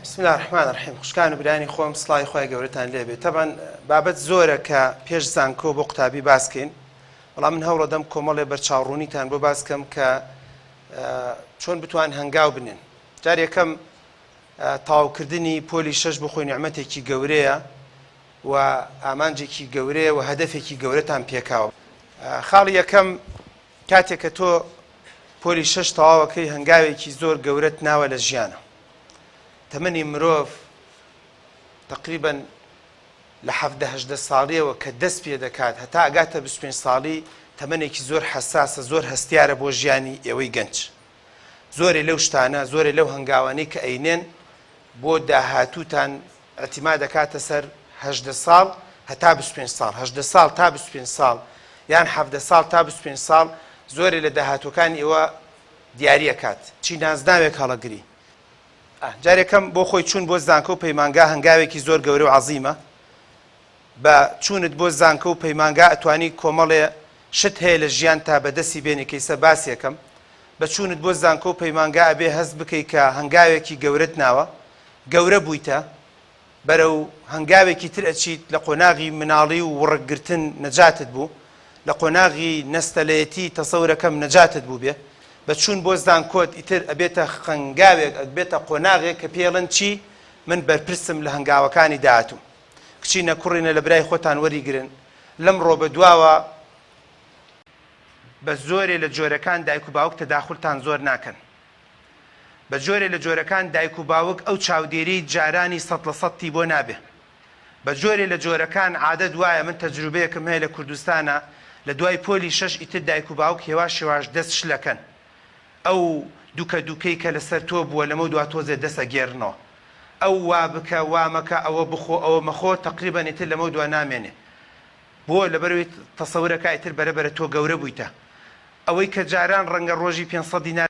بسم الله الرحمن الرحیم. خوشکان و برانی خۆم سڵای خۆی گەورەتان لێبێت. تەبەن بابەت زۆرە کە پێش زانکۆ بۆ قوتابی باسکەین، بەڵام من هەوڵە دەم کۆمەڵێ بەرچاوڕوونیتان بۆ باسکەم کە چۆن بتوان هەنگاو بنێن. جار یەکەم تەواوکردنی پۆلی 6 بخۆی نیعمەتێکی گەورەیە و ئامانجێکی گەورەیە و هەدەفێکی گەورەتان پێکاوە. خاڵی یەکەم کاتێک کە تۆ پۆلی 6 تەواوەکەی هەنگاوێکی زۆر گەورەت ناوە لە ژیانە. تەمەنی مرۆڤ تقریباً لە 17-18 ساڵیەوە کە دەست پێ دەکات هەتا ئەگاتە 25 ساڵی تەمەنێکی زۆر حەساسە، زۆر هەستیارە بۆ ژیانی ئێوەی گەنج. زۆرێ لەو شتانە، زۆرێ لەو هەنگاوانەی کە ئەینێن بۆ داهاتووتان ئەتیما دەکاتە سەر 18 ساڵ هەتا 25 ساڵ، 18 ساڵ تا 25 ساڵ یان 17 ساڵ تا 25 ساڵ زۆرێ لە داهاتوەکانی ئێوە دیاریەکات. چی نازناوێک هەڵەگری. جارێکەم بۆ خۆی چوون بۆ زانکۆ و پەیمانگا هەنگاوێکی زۆر گەورە و عەزیمە. بە چوونت بۆ زانکۆ و پەیمانگا ئەتوانی کۆمەڵێ شت هەیە لە ژیان تا بەدەستی بێنی کەیسە باسیەکەم. بە چوونت بۆ زانکۆ و پەیمانگا ئەبێ هەست بکەی کە هەنگاوێکی گەورەت ناوە، گەورە بوویتە، بەرەو هەنگاوێکی تر ئەچیت لە قۆناغی مناڵی و وڕگرتن نەجاتت بوو، لە قۆناغی نەستەلەیەتی تەسەورەکەم نەجاتت بوو بێ. بە چوون بۆ زانکۆت ئیتر ئەبێتە خەنگاوێک، ئەبێتە قۆناغێک کە پێڵن چی من بەرپرسم لە هەنگاوەکانی داهاتوو. کچینە کوڕینە لە برای خۆتان وەریگرن. لەم ڕۆ بەدواوە بە زۆرێ لە جۆرەکان دایک و باوک تەداخولتان زۆر ناکەن. بە جۆرێ لە جۆرەکان دایک و باوک ئەو چاودێری جارانی 100% بۆ نابێ. بە جۆرێ لە جۆرەکان عادەت وایە، من تەجروبەیەکم هەیە لە کوردستانە، لە دوای پۆلی 6 ئیتر دایک و باوک هێواش هێواش دەست شلەکەن. ئەو دووکە دووکەی کە لەسەر تۆ بووە لەمە دوا تۆزێ دەسە گێڕنەوە، ئەو وا بکە وا مەکە، ئەوە بخۆ ئەوە مەخۆ، تەقریبەن ئیتر لەمە دوا نامێنێ. بۆ لەبەرەوەی تەسەورەکە ئیتر بەرەبەرە تۆ گەورە بوویتە. ئەوەی کە جاران ڕەنگە ڕۆژی 500 دینار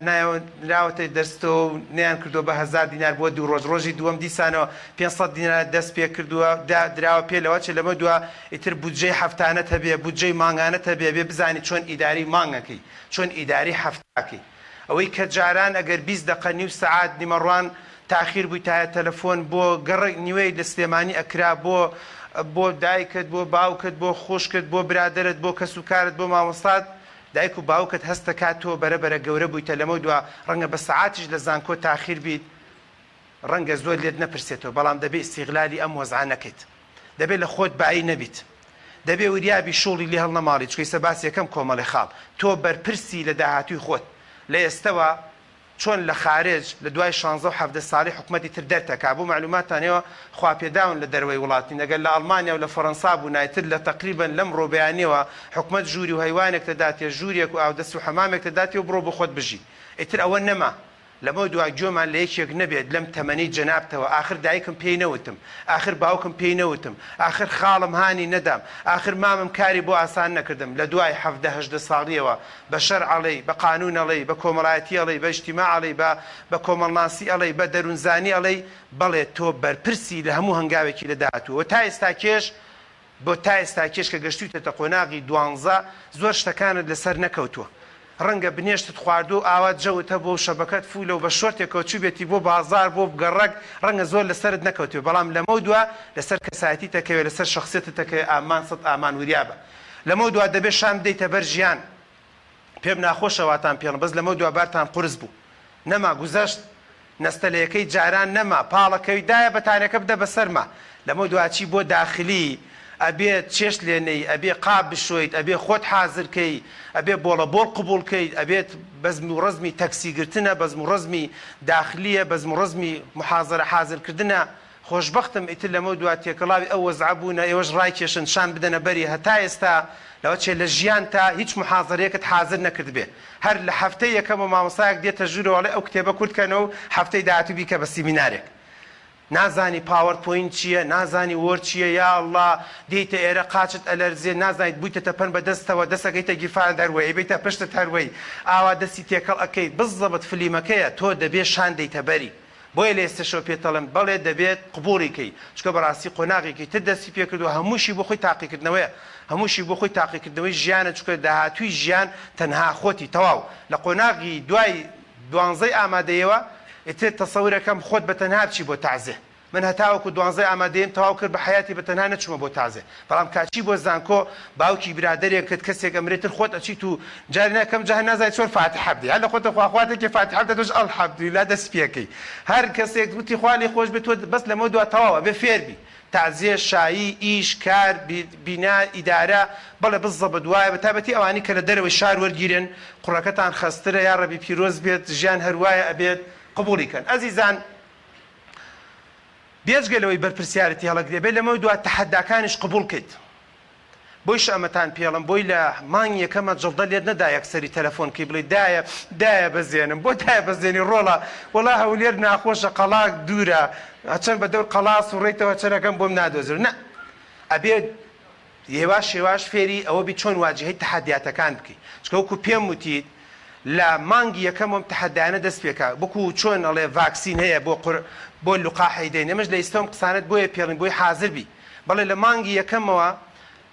نراوەتە دەستەوە و نیان کردووە بە 1000 دینار بۆ دوو ڕۆژ، ڕۆژی دووەم دیسانەوە 500 دینار دەست پێ کردووە دراوە پێ لەوە چ لەمە دووە ئیتر بودجەی هەفتانەت هەبێ، بودجەی مانگانەت هەبێ، بێ بزانی چۆن ئیداری مانگەکەی، چۆن ئیداری هەفتاکەی. ئەوەی کە جاران ئەگەر 20 دقە نیو سەعات نیمەڕوان تاخیر بووی تایە تەلەفۆن بۆ گەڕێک نیوەی لە سلێمانی ئەکرا، بۆ دایکت، بۆ باوکت، بۆ خۆشکت، بۆ برادرت، بۆ کەس و کارت، بۆ مامۆستات، دایک و باوکت هەست دەکات تۆ بەرەبەرە گەورە بوویتە لەمە دووە ڕەنگە بە سەعاتیش لە زانکۆ تاخیر بیت، ڕەنگە زۆر لێت نەپرسێتەوە، بەڵام دەبێت ئیستیغلالی ئەم وەزعە نەکەیت، دەبێت لە خۆت باعی نەبیت، دەبێت وریابی شوڵی لێ هەڵنەماڵی. چکەی سەباس یەکەم کۆمەڵی خاڵ تۆ بەرپرسی لە داهاتووی خۆت. لە ئێستەوە چۆن لە خارج لە دوای 16 و 17 ساڵی حکومەتی تر دەرتەکا بوو معلوماتانەوە خواپێداون لە دەروەی وڵاتی، نەگەر لە ئەڵمانیا و لە فەڕەنسا بوو نایتر لە تقریبا لەم ڕۆبیانیەوە حکومەت ژووری و هەیوانێک دەداتێ، ژوورێک و ئاودەست و حەمامێک دەداتێ و بڕۆ بۆ خۆت بژی. ئیتر ئەوە نەما. لەمە دوای گوێمان لە یەکێک نەبێت لەم تەمەنەی جەنابتەوە. ئاخر دایکم پێی نەوتم، ئاخر باوکم پێی نەوتم، ئاخر خاڵم هانی نەدام، ئاخر مامم کاری بۆ ئاسان نەکردم. لە دوای 17-18 ساڵیەوە بە شەرع ئەڵێی، بە قانون ئەڵێی، بە کۆمەڵایەتی ئەڵێی، بە ئیجتیماع ئەڵێی، بە کۆمەڵناسی ئەڵێی، بە دەروونزانی ئەڵێی، بەڵێ تۆ بەرپرسی لە هەموو هەنگاوێکی لە داهاتووە. تا ئێستا کێش کە گەشتوویتە قۆناغی 12 زۆر شتەکانت لەسەر نەکەوتووە. ڕەنگە بنێشتت خواردو ئاوات جەوتە بۆ شەبەکەت فولە و بە شۆرتێکەوە چوبێتی بۆ بازار بۆ بگەڕک، ڕەنگە زۆر لەسەرت نەکەوتوێ، بەڵام لەمە دووە لەسەر کەسایەتی تەکەوێت، لەسەر شخصیەتت تەکەوێت، ئامان سەد ئامان وریابە. لەمە دووە دەبێت شان بدەیتە بەر ژیان. پێم ناخۆشەواتان پێڵم، بەس لەمە دووە بارتان قورس بوو، نەما گوزەشت نەستەلەیەکەی جاران نەما، پاڵەکەوی دایە بەتانەکە بدە بەسەرما. لەمە دوواچی بۆ داخلی ئەبێت چێشت لێنەی، ئەبێ قاب بشۆیت، ئەبێ خۆت حازرکەی، ئەبێ بۆڵە بۆڵ قبولکەیت، ئەبێت بەزم و ڕزمی تەکسیگرتنە، بەزم و ڕزمی داخلیە، بەزم و ڕزمی محازرە حازرکردنە. خۆشبەختم ئیتر لەمە دوات تێکەڵاوی ئەو وەزعە بوونە ئێوەش ڕایکێشن شان بدەنە بەری. هەتا ئێستا لەوە چێ لە ژیان تا هیچ محازرەیەکت حازر نەکرد بێ. هەر لە هەفتەی یەکەمە مامۆستایەک دێتە ژوورەوەڵێ ئەو کتێبە کورتکەنەوە هەفتەی داهاتوو بیکە بە سیمینارێک. نازانی پاوەرپۆینت چییە، نازانی وەرد چییە، یا ئەڵڵا دێیتە ئێرە قاچت ئەلەرزێ، نازانیت بوویتە تەپەن بە دەستەوە، دەسەکەیتە گیرفان دەروەی، بیتە پشتت هەروەی، ئاوا دەستی تێکەڵ ئەەکەیت. بزەبت فلیمەکەیە تۆ دەبێت شان دەیتە بەری. بۆیە لە ئێستاشەوە پێتەڵم بەڵێ دەبێت قبوڵیکەی، چکە بەڕاستی قۆناغێکی تر دەستی پێکردووە، هەمووشی بۆ خۆی تاقیکردنەوەیە، هەمووشی بۆ خۆی تاقیکردنەوەی ژیانە، چکە داهاتووی ژیان تەنها خۆتی تەواو. لە قۆناغی دوای 12 ئامادەیەوە ئیتر تەسەورەکەم خۆت بە تەنها بچی بۆ تازێ من هەتاوەکو 12 ئامادەیم تەواو کرد بە حیاتی بە تەنها نەچوومە بۆ تازێ بەڵام کاچی بۆ زانکۆ باوکی برادەرێکت کەسێک ئەمرێتتر خۆت ئەچیت و جاری ناکەم جا نازای چۆن فاتحە بدەی هەر لە خۆتە خواخواتێکی فاتحە بدە تۆش ئەڵحەمدولیلا دەست پێکەی هەر کەسێک وتی خوا لێی خۆش بێت تۆ بەس لەمە دووە تەواوە بێ فێربی تعزیە شایی ئیش کار بینا ئیدارە بەڵێ بزە بە دوایە بە تایبەتی ئەوانی کە لە دەرەوەی شار وەرگیرن قوڕەکەتان خەسترە یا ڕەبی پیرۆز بێت ژیان هەروایە ئەبێت قبوڵی کەن ئەزیزان بێجگەلەوەی بەرپرسیارەتی هەڵەگرێ بێت لەمە دووە تەحەداکانیش قبوڵ کەیت بۆیش ئەمەتان پێڵم بۆی لە مانگی یەکەمە جڵدە لێت نەدا یەکسەری تەلەفۆنکەی بڵێ دایە بەزێنم بۆ دایە بەزێنی ڕۆڵە وەڵا هەولێر ناخۆشە قەڵاک دوورە ئەچەند بە دەور قەڵاس و ڕێیتەوە چەرەکەم بۆم نادۆزر نە ئەبێت هێواش شێواش فێری ئەوە بی چۆن واجهەی تەحەدیاتەکان بکەیت چکە وەکو پێم وتیت لە مانگی یەکەمم تەحەدایانە دەست پێکا بکو چۆن ئەڵێ ڤاکسین هەیە بۆ لوقاحی دەین ئێمەش لە ئێستام قسانت بۆیە پێڵین بۆی حازر بی بەڵێ لە مانگی یەکەمەوە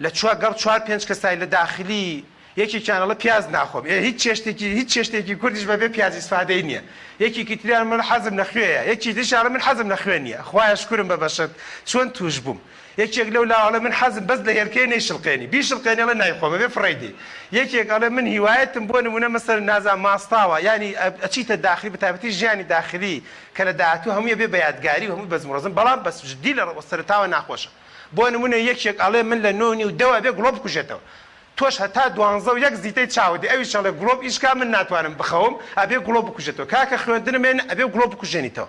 لە گەڵ 4-5 کەسای لە داخلی یەکێکیانەڵە پیاز ناخۆم هیچ چێشتێکی کوردیش بەبێ پیازی سفادەی نییە یەکێکی تریان من حەزم لە خوێیە یەکی دیشارە من حەزم لە خوێ نییە خوایە شکرم بە بەشت چۆن توش بووم یەکێک لەو لاوەڵە من حەزم بەس لە هێرکەی نەیشڵقێنی بیشڵقێنیڵە نایخۆمە بێ فڕێدی یەکێک ئەڵێ من هیوایەتم بۆ نمونە مەسەر نازان ماستاوە ینی ئەچیتە داخلی بەتایبەتی ژیانی داخلی کە لە داهاتوو هەموویە بێ بە یادگاری و هەمووی بەزمڕەزم بەڵام بەس جدی لە سەرتاوە ناخۆشە بۆ نمونە یەکێک ئەڵێ من لە 9:02 بێ گڵۆ بکوژێتەوە تۆش هەتا 12 زیتەی چاودی ئەوی شەڵێ گڵۆب ئیشکا من ناتوانم بخەوم ئەبێ گڵۆ بکوژێتەوە کاکە خوێندنم هێن ئەبێ گڵۆ بکوژێنیتەوە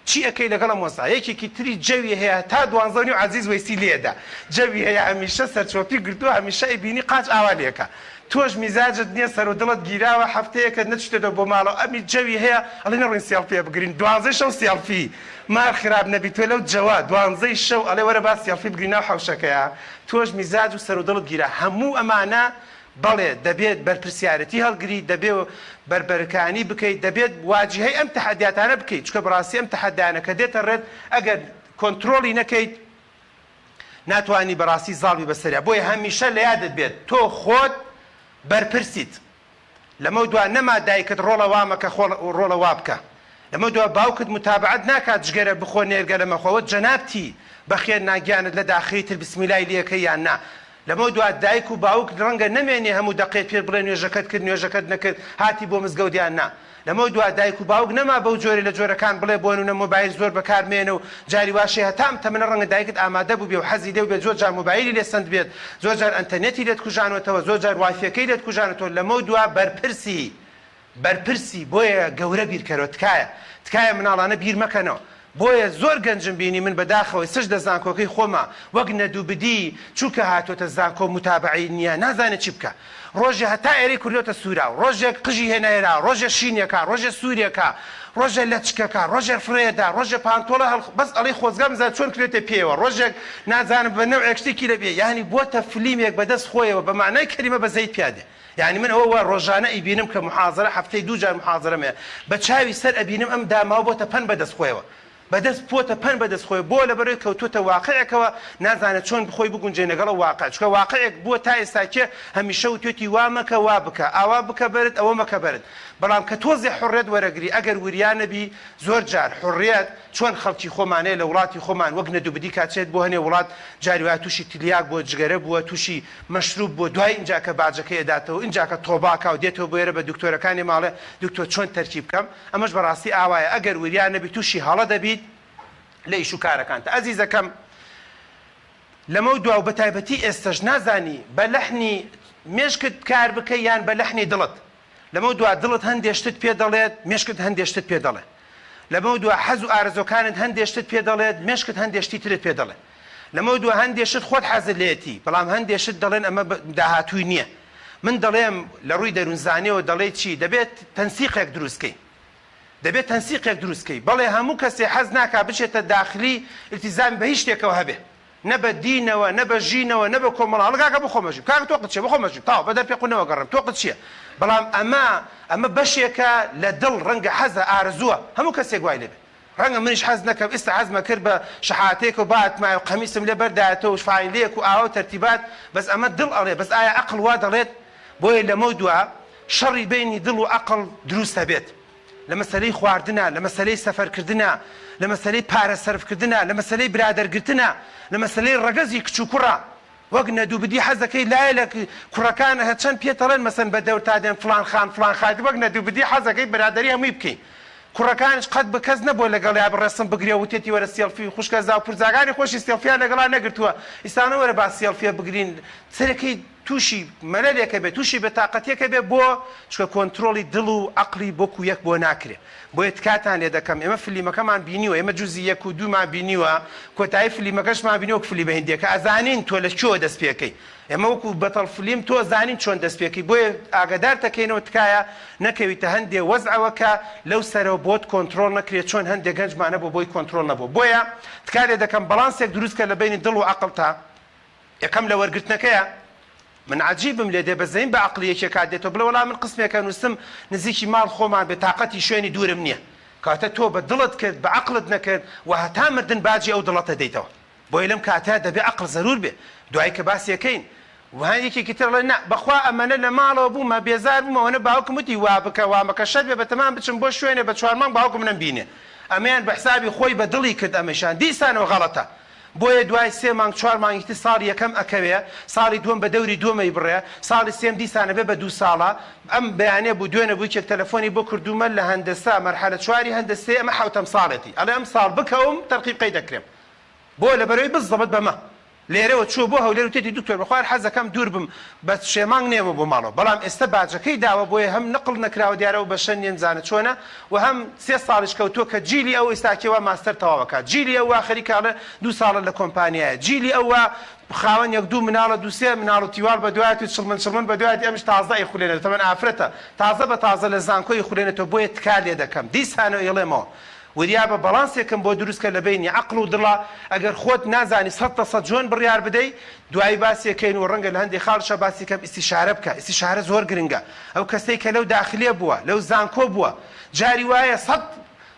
چی ئەەکەی لەگەڵ مۆستا یەکێکی تری جەوی هەیە تا 12 عزیز وەیسی لێدا جەوی هەیە هەمیشە سەرچۆپی گردووە هەمیشە ئەیبینی قاچ ئاوا لێکە تۆش میزاجت نییە سەر و دڵت گیراوە هەفتەیەکە نەچێتەوە بۆ ماڵەوە ئەمی جەوی هەیە ئەڵێ نەڕۆین سیڵفیە بگرین 12 شەو سیڵفی مار خراپ نەبی تۆ لەو جەوا 12 شەو ئەڵێ وەرە با سیڵفی بگرین ناو حەوشەکەیە تۆش میزاج و سەر و دڵت گیرا هەموو ئەمانە بەڵێ دەبێت بەرپرسیارەتی هەڵگری دەبێت بربەرەکانی بکەیت دەبێت واجهەی ئەم تەحەدیاتانە بکەیت چکە بەڕاستی ئەم تەحەدیانە کە دێتە ڕێت ئەگەر کۆنتڕۆڵی نەکەیت ناتوانانی بەڕاستی زاڵی بەسەریا بۆیە هەمیشە لە یادت بێت تۆ خۆت بەرپرسیت لەمە دوای نەما دایکت ڕۆڵە وامەکە ڕۆڵە وا بکە لەمە دوای باوکت متابعەت ناکات جگەرە بخۆ نێرگە لەمەخۆوە جەنابتی بەخێر ناگیانت لە داخلیتر بسمیلای لێەکە یان نا لەمە دوای دایک و باوک ڕەنگە نەمێنێ هەموو دەقێت پێ بڵێ نوێژەکەت کرد نوێژەکەت نەکرد هاتی بۆ مزگەوتیان نا لەمە دوای دایک و باوک نەما بەو جۆرە لە جۆرەکان بڵێ بۆ نمونە مۆبایل زۆر بەکارمێنە و جاری واشەی هەتام تەمەنە ڕەنگە دایکت ئامادە بوو بێ و حەزی لێو بێت زۆر جار مۆبایلی لێ سند بێت زۆر جار ئەنتەرنێتی لێت کوژانێتەوە زۆر جار وایفەکەی لێت کوژانێتەوە لەمە دوای بەرپرسی بۆیە گەورە بیرکەرەوە تکایە مناڵانە بیر مەکەنەوە بۆیە زۆر گەنجم بینی من بەداخەوەی سش دە زانکۆکەی خۆمە وەک نەدوو بدی چووکە هاتۆتە زانکۆ متابعی نییە نازانێت چی بکە ڕۆژێ هەتا ئێرەی کوردێتە سوورا و ڕۆژێک قژی هێنەێرا ڕۆژێ شینێکە ڕۆژێ سووریەکە ڕۆژێ لەچکەکە ڕۆژێ فرێدا ڕۆژێ پانتۆڵە بەس ئەڵی خۆزگام زار چۆن کرێتە پێوە ڕۆژێک نازانم بە نەو ئەکشتێکی لەبێ یعنی بۆتە فلیمێک بەدەست خۆیەوە بە معنای کەریمە بە زەید پیادێ یعنی من ئەوە ڕۆژانە ئەیبینم کە محاضرە هەفتەی 2 جار محاضرەمێ بە چاوی سەر ئەبینم ئەم داماوە بۆتە پەن بەدەست خۆیەوە بەدەست پۆتە پەن بەدەست خۆی بۆ لەبەرەوەی کەوتوتە واقعەکەوە نازانێت چۆن بخۆی بگونجێ لەگەڵ واقع چکە واقعێک بووە تا ئێستاکێ هەمیشە وتێتی وا مەکە وا بکە ئاوا بکە بەرت ئەوە مەکە بەرت بەڵام کە تۆزێ حڕێت وەرەگری ئەگەر وریان نەبی زۆر جار حڕێت چۆن خەڵکی خۆمانەیە لە وڵاتی خۆمان وەک نەدووبدی کاچێت بۆ هەنێ وڵات جاریوای تووشی تلیاک بۆ جگەرە بووە تووشی مەشروب بۆ دوای اینجا کە باجەکەی ئەداتەوە اینجا کە تۆباکە و دێتەوە بۆێرە بە دکتۆرەکانی ماڵێ دکتۆر چۆن تەرکیب بکەم ئەمەش بەڕاستی ئاوایە ئەگەر وریان نەبی تووشی هەڵە دەبیت لە ئیش و کارەکانتە ئەزیزەکەم لەمە دوای بە تایبەتی ئێستش نازانی بە لەحنی مێشکت کار بکە یان بە لەحنی دڵت لەمە دوای دڵت هەندێشتت پێ دەڵێت مێشکت هەندێشتت پێ دەڵێت لەمە دوای حەز و ئارزۆکانت هەندێشتت پێ دەڵێت مێشکت هەندێشتی ترت پێ دەڵێت لەمە دوای هەندێشت خۆت حەزت لێتی بەڵام هەندێشت دەڵێن ئەمە داهاتووی نییە من دەڵێم لە ڕووی دەروونزانیەوە دەڵێ چی دەبێت تەنسیقێک دروستکەی دەبێت تەنسیقێک دروستکەی بەڵێ هەموو کەسێ حەز ناکا بچێتە داخلی التیزام بە هیچ شتێکەوە هەبێ نە بە دینەوە نە بە ژینەوە نە بە کۆمەڵ هەڵگاکە بخۆمەژیم کاکە تۆقت چیە بخۆمەژیم تاوە بە دەرپێقونەوە گەڕم تۆقت چییە بەڵام ئەمە بەشێکە لە دڵ ڕەنگە حەزە ئارزووە هەموو کەسێک وای لێبێ ڕەنگە منیش حەز نەکەم ئێستا حەزمە کرد بە شەحاتێک و باتمای و قەمیسم لێ بەردایەتەوە و فایلەیەک و ئاوا و تەرتیبات بەس ئەمە دڵ ئەڵێ بەس ئایا عەقڵ وا دەڵێت بۆیە لەمە دووە شەڕی بینی دڵ و عەقڵ دروست هەبێت لە مەسەلەی خواردنە، لە مەسەلەی سەفەرکردنە، لە مەسەلەی پارە سەرفکردنە، لە مەسەلەی برادەرگرتنە، لە مەسەلەی ڕەگەزی کچ و کوڕە. وەک نەدووبدی حەزەکەی لایە لە کوڕەکان چەند پێتەڵێن مەسەن بە دەور تا دێن فلان خان فلان خاتی، وەک نەدووبدی حەزەکەی برادەری هەمووی بکەین. کوڕەکانش قەت بە کەس نەبووە لەگەڵیا بڕێستم بگرێ وتێتی وەرە سێڵفی خوشکە زاو پرزاگانی خۆشی سێڵفیان لەگەڵا نەگرتووە، ئیسانە وەرە با سێڵفیە بگرین. سەرەکەی تووشی مەلەلێکە بێت، تووشی بەتاقەتێکە بێت بۆ چکە کۆنتترۆلی دڵ و عەقلی بۆکو یەک بۆ ناکرێت. بۆیە تکاتان لێ دەکەم ئێمە فلیمەکەمان بینیوە، ئێمە جوزی 1 و 2مان بینیوە، کۆتایی فلیمەکەشمان بینیوە فلی بە هیندیەکە ئەزانین تۆ لە چۆ دەست پێکەی. ئێمە وەکو بەتەڵ فلیم تۆ زانین چۆن دەست پێکەی، بۆیە ئاگادار دەکەینەوە تکایە نەکەویتە هەندێ وەزعەوەکە لەو سەرەوە بۆت کۆنتترۆل نەکرێت چۆن هەندێک گەنجمانە بۆ بۆی کۆنتترۆل نەبوو. بۆیە تکا لێ دەکەم بەڵانسێک دروستکە لە بینی دڵ و عەقڵ تا یەکەم لە وەرگرتنەکەیە. من عجیبم لێ دێ بەزەین بە عەقلیەکێک کات دێتەوە بڵێ وەڵام من قسمێکە نووسم نزیکی ماڵ خۆمان بێ تاقەتی شوێنی دوورم نییە. کاتە تۆ بە دڵت کرد بە عەقلت نەکرد و هەتا مردن باجی ئەو دڵەتە دەیتەوە. بۆیە لەم کاتە دەبێ عەقڵ زەرور بێ. دوای کە باسیەکەین وهان یەکێکی تر لە بەخوا ئەمەنە لە ماڵەوە بوومە بێزار بوومەوەنە باوکم وتی وا بکە وامەکە شەر بێ بەتەمان بچم بۆ شوێنێ بە 4 مانگ باوکم نەمبینێ. ئەمەیان بە حسابی خۆی بە دڵی کرد ئەمەشان دیسانەوە غەڵەتە. بۆیە دوای 3 مانگ 4 مانگی ساڵی یەکەم ئەکەوێ، ساڵی دووەم بە دەوری دووەمەی بڕێ، ساڵی سێم دیسانە بێ بە 2 ساڵە. ئەم بەیانێ بوو دوێنە بووی کێک تەلەفۆنی بۆ کردومە لە هەندەسا مەرحەلە 4 هەندەسێ ئەمە 7ەم ساڵێتی ئەڵێ ئەم ساڵ بکەوم تەرقیبقەی دەکرێم بۆ لەبەرەوەی بزەبت بەمە لێرەوە چوە بۆ هەولێر وتێتی دوکتۆر بەخوار حەزەکەم دوور بم بە شێمانگ نێمە بۆ ماڵەوە، بەڵام ئێستا باجەکەی داوە بۆیە هەم نقل نەکراوە دیارەوە بە شەن نێنزانە چۆنە و هەم 3 ساڵیش کەوتۆ کە جیلی ئەو ئێستاکەوە ماستەر تەواوەکات، جیلی ئەوە خەریکاڵە 2 ساڵە لە کۆمپانیایە، جیلی ئەوە خاوەن 1-2 مناڵە 2-3 مناڵ و تیوال بە دوایەتی چڵمن بە دوایەتی ئەمش تازە ئەیخولێنێت تەمەن ئافرەتە تازە بە تازە لە زانکۆی خوولێنێتەوە. بۆیە تکا لێ دەکەم دیسانەوە ئێڵێمەوە وریا بە بەڵانسێکم بۆ دروستکە لە بینی عەقڵ و دڵە. ئەگەر خۆت نازانی 100% جۆن بڕیار بدەی دوای باسیەکەین و ڕەنگە لە هەندێک خاڵشە باسی کەم ئیستیشارە بکە. ئیستیشارە زۆر گرنگە. ئەو کەسەی کە لەو داخلێ بووە لەو زانکۆ بووە جاری وایە 100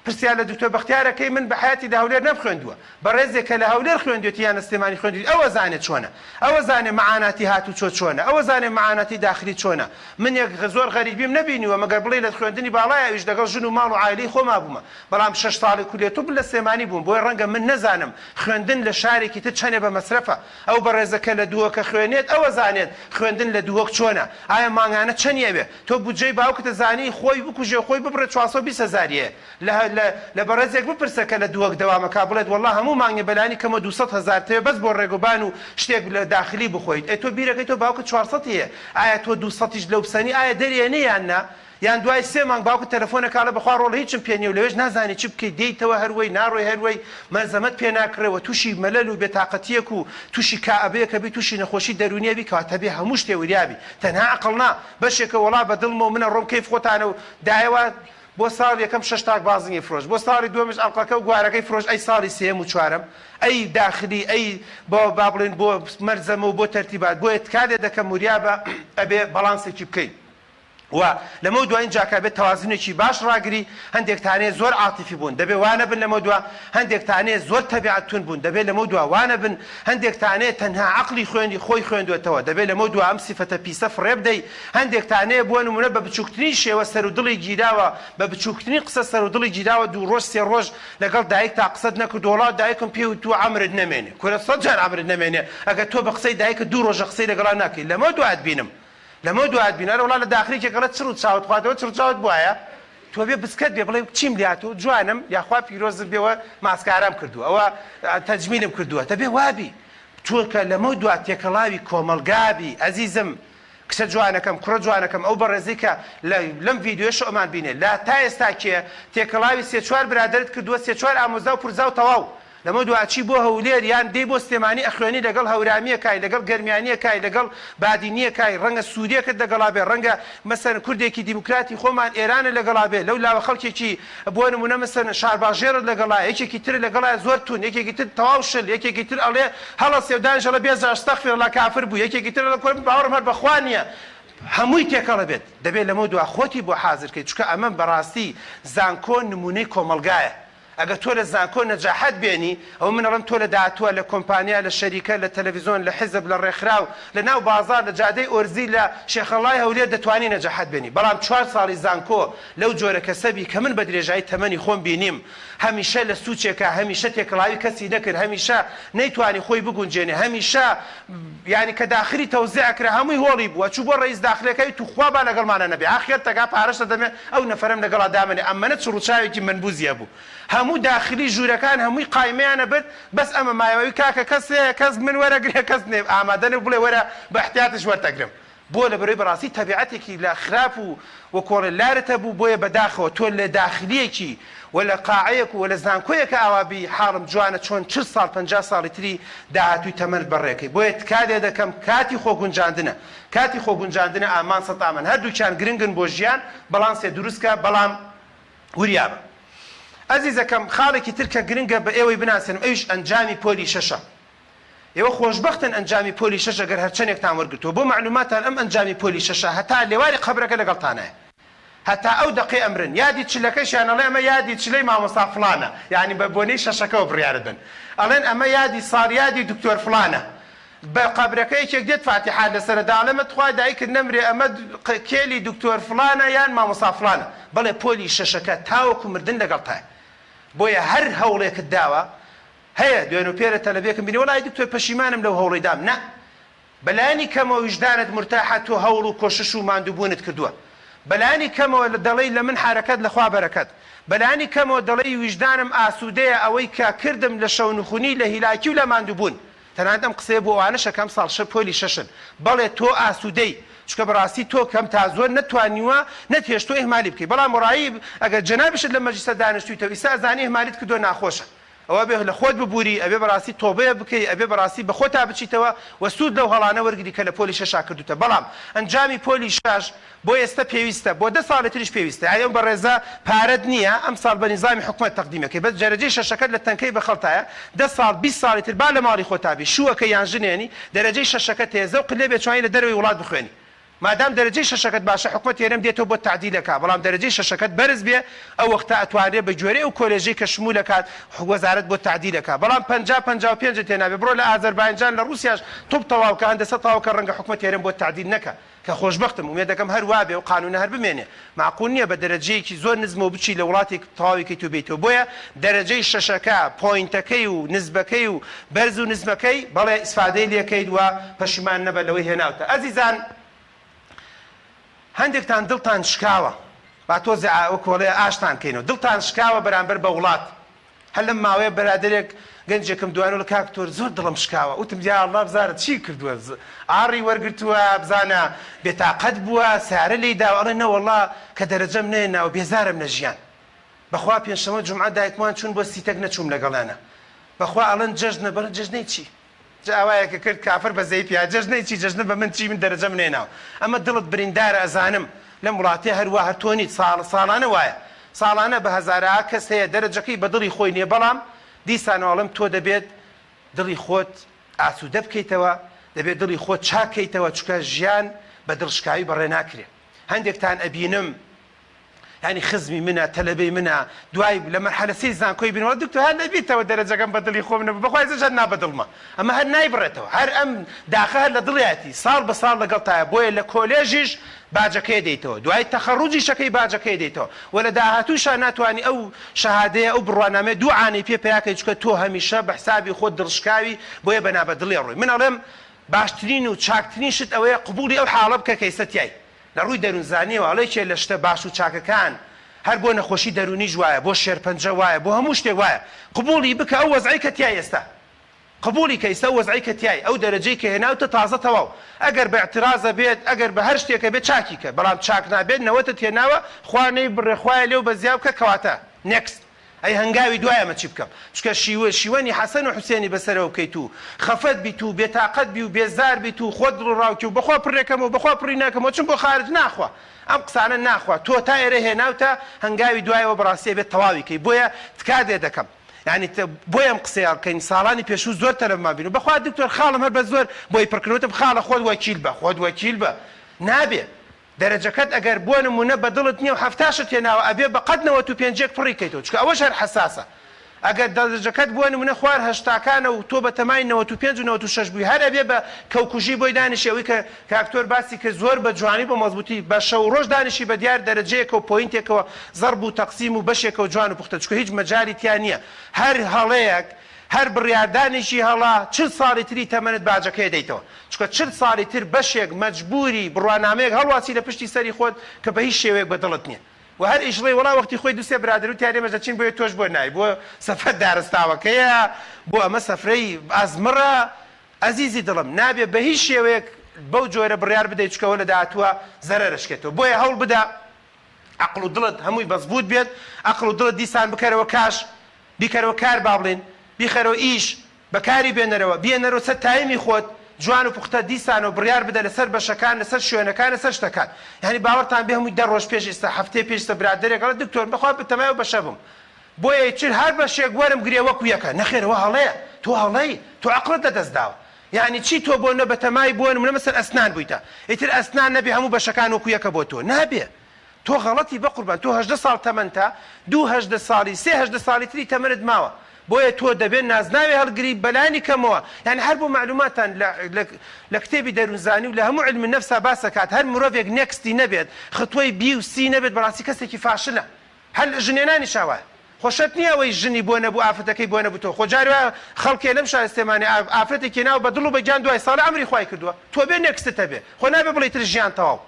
پرسیار لە دکتۆر بەختیارەکەی من بە حیاتی لە هەولێر نەبخوێندووە، بەڕێزێک کە لە هەولێر خوێندوێتی یان ئەستێمانی خوێندوێت ئەوە زانێت چۆنە، ئەوە زانێ مەعاناتی هاتوو چۆنە، ئەوە زانێ مەعاناتی داخلی چۆنە. من یەک زۆر غەریبیم نەبینیوە مەگەر بڵێ لە خوێندنی باڵایە ئەویش لەگەڵ ژن و ماڵ و عایلەی خۆما بوومە، بەڵام 6 ساڵی کولێتوب لە سێمانی بووم بۆی ڕەنگە من نەزانم خوێندن لە شارێکی تر چەندێ بە مەسرەفە. ئەو بەڕێزەکە لە دووەکە خوێنێت ئەوە زانێت خوێندن لە دووەک چۆنە، ئایا مانگانە چەندیە بێ تۆ بودجەی باوکتە زانی خۆی بکوژێ خۆی ببڕێ 420,000 لە بەڕێزێک بپرسە کە لە دووەک دەوامەکە بڵێت وەڵڵا هەموو مانگی بەلانی کەمە 200,000 تێ بەس بۆ ڕێگوبان و شتێک لە داخلی بخۆیت. ئەی تۆ بیرەکەی تۆ باوکت 400 هەیە، ئایا تۆ 200یش لەو بسەنی ئایا دەریێنە یان نا؟ یان دوای 3 مانگ باوکت تەلەفۆنەکە لە بەخوا ڕۆڵ هیچم پێ نییە و لەوێش نازانی چی بکەیت دێیتەوە هەروەی ناڕۆی هەروەی مەرزەمەت پێ ناکرێەوە تووشی مەلەل و بێتاقەتیەک و تووشی کائبەیەکە بی تووشی نەخۆشی دەرونیەبی کەواتە بێ هەموو شتێ وریابی تەنها عەقڵ نا بەشێکە وەڵا بە دڵمە و منە ڕۆم کەیف خۆتانە و دایەوە بۆ ساڵ یەکەم 6 تاک بازنگی فرۆش، بۆ ساڵی دووەمش ئەڵقەکە و گوارەکەی فرۆش، ئەی ساڵی سێم و چوارەم ئەی داخلی ئەی بۆ با بڵێن بۆ مەرزەمە و بۆ تەرتیبات. بۆیە تکا لێ دەکەم وریابە ئەبێ بەڵانسێکی بکەین و لەمە دوایین جاکە بێت تەوازنێکی باش ڕاگری. هەندێک تانێ زۆر عاتیفی بوون دەبێ وانە بن لەمە دووە، هەندێک تانێ زۆر تەبیعەتتون بوون دەبێت لەمە دووە وانە بن، هەندێک تانێ تەنها عەقلی خوێندی خۆی خوێندوێتەوە دەبێت لەمە دووە ئەم سیفەتە پیسە فڕێ بدەی. هەندێک تانێ بۆ نمونە بە بچووکترین شێوە سەر و دڵی گیراوە، بە بچووکترین قسە سەر و دڵی گیراوە 2 ڕۆژ 3 ڕۆژ لەگەڵ دایک تا قسەت نەکرد وڵات دایکم پێ تو عەمرت نەمێنێ کورە 100 جار عەمرت نەمێنێ ئەگەر تۆ بە قسەی دایکت 2 ڕۆژە قسەی لەگەڵا ناکەی. لەمە دوات بینم لەمە دوات بینەرە وڵا لە داخلی کێکەڵە چڕ و چاوت خواتەوە چڕ چاوت بواە تۆ بێ بسکەت بێ بڵێ چیم لاتۆ جوانم یاخوا پیرۆزت بێەوە ماسکارام کردووە ئەوە تەجمیلم کردووە دەبێ وابی چۆکە لەمە دوات تێکەڵاوی کۆمەلگابی ئەزیزم کچە جوانەکەم کوڕە جوانەکەم ئەو بەڕێزی کە لەم ڤیدیۆش ئەمان بینێ لا تا ئێستا کێ تێکەڵاوی 3-4 برادرت کردووە 3-4 ئامۆزا و پورزا و تەواو لەمە دوواچی بۆ هەولێر یان دەی بۆ سلێمانی ئەخوێنی لەگەڵ هەورامیەکای لەگەڵ گەرمیانیەکای لەگەڵ بادینیەکای ڕەنگە سوودیەکەت لەگەڵا بێ ڕەنگە مەسەن کوردێکی دیموکراتی خۆمان ئێرانە لەگەڵا بێ لەو لاوە خەڵکێکی بۆ نمونە مەسەن شارباژێرت لەگەڵا یەکێکی تر لەگەڵا زۆر تون یەکێکی تر تەواو شل یەکێکی تر ئەڵێ هەڵە سێودان ژەڵە بێزە ئەستەغفیرڵڵا کافر بوو یەکێکی تر لە کۆم باوەڕم هەر بەخوا نییە هەمووی تێکەڵە بێت دەبێت لەمە دوا خۆتی بۆ حازرکەیت چکە ئەمە بەڕاستی زانکۆ نمونەی کۆمەلگایە ئەگە تۆ لە زانکۆ نەجاحەت بێنی ئەو من ئەڵێم تۆ لە داهاتووە لە کۆمپانیا لە شەریکە لە تەلەڤیزۆن لە حیزب لە ڕێکخراو لە ناو بازار لە جادەی ئۆرزی لە شێخەڵای هەولێر دەتوانی نەجاحەت بێنی بەڵام 4 ساڵی زانکۆ لەو جۆرە کەسەبی کە من بە درێژایی تەمەنی خۆم بینیم هەمیشە لە سوچێکە هەمیشە تێکەڵاوی کەسی نەکرد هەمیشە نەیتوانی خۆی بگونجێنێ هەمیشە یعنی کە داخلی تەوزیعکرا هەمووی هۆڵی بووە چوو بۆ ڕئیس داخلەکەی تو خوا با لەگەڵمانە نەبێ ئاخر تەگا پارەشە دەمێ ئەو نەفەرم لەگەڵا دامنێ ئەمەنە چڕوچاوێکی منبوزیە بوو هەموو داخلی ژوورەکان هەمووی قایمەیانە برد بەس ئەمە مایەوەی کاکە کەس من وەرەگرێ کەس نێ ئامادەنێ بڵێ وەرە بە احتیاتش وەرتەگرم بۆ لە بەرەوەی بەڕاستی تەبیعەتێکی لە خراپ و وەکۆڵێ لارەتە بوو بۆیە بەداخەوە تۆ لە داخلیەکی و لە قاعەیەک و لە زانکۆیەکە ئاوابی حاڵم جوانە چۆن 40 ساڵ 50 ساڵی تری داهاتووی تەمەند بەڕێکەی بۆیە تکادێ دەکەم کاتی خۆگونجاندنە کاتی خۆگونجاندنە ئامان سەتامن هەردووکیان گرنگن بۆ ژیان بەڵام سێ دروستکە بەڵام وریابە ئەزیزەکەم خاڵێکی تر کە گرنگە بە ئێوەی بناسێنم ئەویش ئەنجامی پۆلی شەشە ئێوە خۆشبەختن ئەنجامی پۆلی شەشە گەر هەرچەندێکتان وەرگرتووە بۆ معلوماتان ئەم ئەنجامی پۆلی شەشە هەتا لێواری قەبرەکە لەگەڵتانایە هەتا ئەو دقی ئەمرن یادی چلەکەشیان ئەڵێ ئەمە یادی چلەی مامۆستا فڵانە یعنی بە بۆنەی شەشەکەەوە بڕیارە بن ئەڵێن ئەمە یادی ساڵیادی دکتۆر فڵانە بە قەبرەکەیەکێک دێت فاتحات لەسەردا ئەڵێمە خوا دایکرد نەمرێ ئەمە کێلی دکتۆر فڵانە یان مامۆستا فڵانە بەڵێ پۆلی شەشەکە تاوەکو مردن لەگەڵتایە بۆیە هەر هەوڵێکت داوە هەیە دوێن و پێرە تەلەبێکم بینی وەڵای دکتۆر پەشیمانم لەو هەوڵی دام نە بەلایانی کەمەوە ویژدانت مرتاحە تۆ هەوڵ و کۆشش و ماندووبوونت کردووە بەلایانی کەمەوە دەڵێی لە من حرەکەت لەخوا بەرەکەت بەلایانی کەمەوە دەڵێی ویژدانم ئاسوودەیە ئەوەی کە کردم لە شەونخونی لە هیلاکی و لە ماندووبوون تەنانەت ئەم قسەیە بۆ ئەوانە شەکەم ساڵ پۆلی شەشن بەڵێ تۆ ئاسوودەی چکە بەڕاستی تۆ کەم تا زۆر نەتوانیوە نەتێشتۆ ئێمالی بکەی بەڵام ڕایی ئەگەر جەنابشت لە مەجلیسە دانیشتوویتەوە ئیستا ئەزانی ئێمالیت کردو ناخۆشە ئەوە بێ لە خۆت ببووری ئەبێ بەڕاستی تۆبەیە بکەی ئەبێ بەڕاستی بە خۆتا بچیتەوە و سوود لەو هەڵانە وەرگری کە لە پۆلی شەشا کردوتە بەڵام ئەنجامی پۆلی شەش بۆ ئێستا پێویستە بۆ 10 ساڵی تریش پێویستە ئەم بەڕێزە پارەت نییە ئەم ساڵ بە نیزامی حکومەت تەقدیمەکەی بەس جەرەجەی شەشەکەت لە تەنکەی بەخەڵتایە 10 ساڵ 20 ساڵی تر با لە ماڵی خۆتابی شووەکە یان ژنێنی دەرەجەی شەشەکەت هەیە زەوق لێ بێتوانی لە دەروی وڵات بخوێنی مادام دەرەجەی شەشەکەت باشە حکومەت هێرم دێتەوە بۆ تعدیلەکە بەڵام دەرەجەی شەشەکەت بەرز بێ ئەو وەختە ئەتوانێت بە گوێرەی ئەو کۆلێژەی کە شمولەکات وەزارەت بۆ تعدیلەکە بەڵام 50-55 تێنابێ بڕۆ لە ئازەربایجان لە رووسیاش توپ تەواوکە هەندەسە تەواوکە ڕەنگە حکومەت هێرم بۆ تعدیل نەکە کە خۆشبەختم ومێ دەکەم هەر وابێ و قانونە هەر بمێنێ معقول نییە بە دەرەجەیەکی زۆر نزمەوە بچی لە وڵاتێک تەواویکەی تو بێتەوە بۆیە دەرەجەی شەشەکە پۆینتەکەی و نزبەکەی و بەرز و نزمەکەی بەڵێ ئیسفادەی لێکەیت وە پەشیمان نەبە لەوەی هێناوتە ئەزیزان هەندێکتان دڵتان شکاوە با تۆزێ کۆڵێ ئاشتان کەینەوە دڵتان شکاوە بەرامبەر بە وڵات هەر لەم ماوەیە بەرادەرێک گەنجێکم دوانەوە لە کاکتۆر زۆر دڵم شکاوە وتم یا ئەڵڵا بزانە چی کردووە ئاڕی وەرگرتووە بزانە بێتاقەت بووە سارە لێی داوە ئەڵێ نەوەڵڵا کە دەرەجەم نێناوە بێزارم لە ژیان بەخوا پێنجشەمە جومعە دایکمان چوون بۆ سیتەک نەچووم لەگەڵانە بەخوا ئەڵێن جەژنە بەڵێ جەژنەی چی جاوایەکە کرد کافر بە زەی پیا جەژنەی چی جەژنە بە من چی من دەرەجەم نێناوە ئەمە دڵت بریندارە ئەزانم لەم وڵاتێ هەروە هەرتۆنیت ساڵانە وایە ساڵانە بە هەزارها کەس هەیە دەرەجەکەی بە دڵی خۆی نییە بەڵام دیسانەوەڵم تۆ دەبێت دڵی خۆت ئاسوودە بکەیتەوە دەبێت دڵی خۆت چاکەیتەوە چکە ژیان بە دڵشکاوی بەڕێ ناکرێ هەندێکتان ئەبینم ینی خزمی منە تەلەبەی منە دوای لە مەرحەلەسەی زانکۆی بینەوە دکتۆر هەر نەبیتەوە دەرەجەکەم بە دڵی خۆم نەبوو بەخوای زەژەر نا بە دڵمە ئەمە هەر نایبڕێتەوە هەر ئەم داخە هەر لە دڵیاتی ساڵ بە ساڵ لەگەڵتایە بۆیە لە کۆلێژیش باجەکەی دەیتەوە دوای تەخەڕوجی شەکەی باجەکەی دەیتەوە و لە داهاتووشان ناتوانانی ئەو شەهادەیە ئەو بڕوانامێ دووعانەی پێ پیاکەی چکە تۆ هەمیشە بە حسابی خۆت دڵشکاوی بۆیە بەنا بە دڵێ ڕووی من ئەڵێم باشترین و چاکترین شت ئەوەیە قبولی ئەو حاڵە بکە کەیسەتیای لە ڕووی دەروونزانیەوە ئەڵێکێ لە شتە باش و چاکەکان هەر بۆ نەخۆشی دەرونیش وایە بۆ شێرپەنجە وایە بۆ هەموو شتێک وایە قبولی بکە ئەو وەزعی کە تیای ئێستا قبولی کە ئێستا وەزعی کە تیای ئەو دەرەجەی کە هێناوتە تازە تەواو ئەگەر بە اعترازە بێت ئەگەر بە هەر شتێکە بێت چاکی کە بەڵام چاک نابێت نەوەتت هێناوە خوا نەی بڕێ خوایە لێو بەزیا بکە کەواتە نێکست ئەی هەنگاوی دوایەمە چی بکەم چکە شیوەنی حەسەن و حوسێنی بەسەرەوە بکەیت و خەفەت بیت و بێتاقەت بی و بێزار بیت و خۆت ڕاوکی و بەخوا پڕێکەم و بخوا پڕی ناکەمەوە چون بۆ خارج ناخوا ئەم قسانە ناخوا تۆ تا ئێرە هێناوتە هەنگاوی دوایەوە بەڕاستی بێت تەواویکەی بۆیە تکادێ دەکەم یعنی بۆی ئەم قسەیاکەین ساڵانی پێشوو زۆر تەلەڤیزیۆن بین و بەخوا دکتۆر خاڵم هەر بە زۆر بۆی پڕکردنەوەتم خاڵە خۆت وەکیل بە خۆت وەکیل بە نابێ دەرەجەکەت ئەگەر بۆ نمونە بە دڵت نییە و هەفتاشت هێناوە ئەبێ بە قەد 95 پڕی کەیتەوە چکە ئەوەش هەر حەساسە ئەگەر دەرەجەکەت بووە نمونە خوار هەشتاکانە و تۆ بە تەمای 95 و 96 بووی هەر ئەبێ بە کەوکوژی بۆی دانیشی ئەوەی کە کاکتۆر باسی کە زۆر بە جوانی بە مەزبوطی بە شەو ڕۆژ دانیشی بە دیار دەرەجەیەکە و پۆینتێکەوە زەرب و تەقسیم و بەشێکەوە جوان و پوختە چکە هیچ مەجالی تیان نییە هەر هەڵەیەک هەر بڕیاردانێکی هەڵا 40 ساڵی تری تەمەنت باجەکەی دەیتەوە چکە 40 ساڵی تر بەشێک مەجبوری بڕوانامەیەک هەڵواسی لە پشتی سەری خۆت کە بە هیچ شێوەیەک بەدڵت نییە و هەر ئیشڵێ وڵا وەختی خۆی دووسێ برادر و تیارێمەش دەچین بۆیە تۆش بۆ نای بۆ سەفەر دارستاوەکەیە بۆ ئەمە سەفرەی ئازمڕە ئەزیزی دڵم نابێ بە هیچ شێوەیەک بەو جۆرە بڕیار بدەیت چکەوە لە داهاتووە زەرەرشکێتەوە بۆیە هەوڵ بدە عەقڵ و دڵت هەمووی بەزبوط بێت عەقڵ و دڵت دیسان بکەرەوە کاش بیکەرەوە کار با بڵێن بیخەرەوە ئیش بەکاری بێنەرەوە بێنەرەوە سەر تایمی خۆت جوان و پوختە دیسان و بڕیار بدە لەسەر بەشەکان لەسەر شوێنەکان لەسەر شتەکان یعنی باوەڕتان بێ هەمووی 10 ڕۆژ پێش ئێستا هەفتەی پێش برادێک ئەڵێ دکتۆر بەخوا بتەمایە بەشە بم بۆیە چ هەر بەشێک وەرم گرێ وەکو یەکە نەخێرەوە هەڵەیە تۆ هەڵەی تۆ عەقڵت لەدەستداوە یعنی چی تۆ بۆ نەبەتەمای بۆ نمونە مەسەر ئەسنان بوویتە ئیتر ئەسنان نەبێ هەموو بەشەکان وەکو یەکە بۆ تۆ نابێ تۆ غەڵەتی بەقوربان تۆ 18 ساڵ تەمەنتە 2 ساڵی 3 ساڵی تری تەمەنت ماوە بۆیە تۆ دەبێت نازناوی هەڵگری بەلانی کەمەوە یعنی هەر بۆ معلوماتان لە کتێبی دەروونزانی و لە هەموو علم نەفسا باسەکات هەر مرۆڤێک نێکستی نەبێت خطوەی بی و سی نەبێت بەڕاستی کەسێکی فاشلە هەر ژنێنانی شاوایە خۆشەت نییە ئەوەی ژنی بۆ نەبوو ئافرەتەکەی بۆ نەبوو تۆ خۆ جارێ خەڵکێ لەم شارستێمانی ئافرەتێکی ناو بە دڵ و بەگیان دوای ساڵ ئەمری خوای کردووە تۆ بێ نێکستت هەبێ خۆ نابێ بڵێ تر ژیان تەواو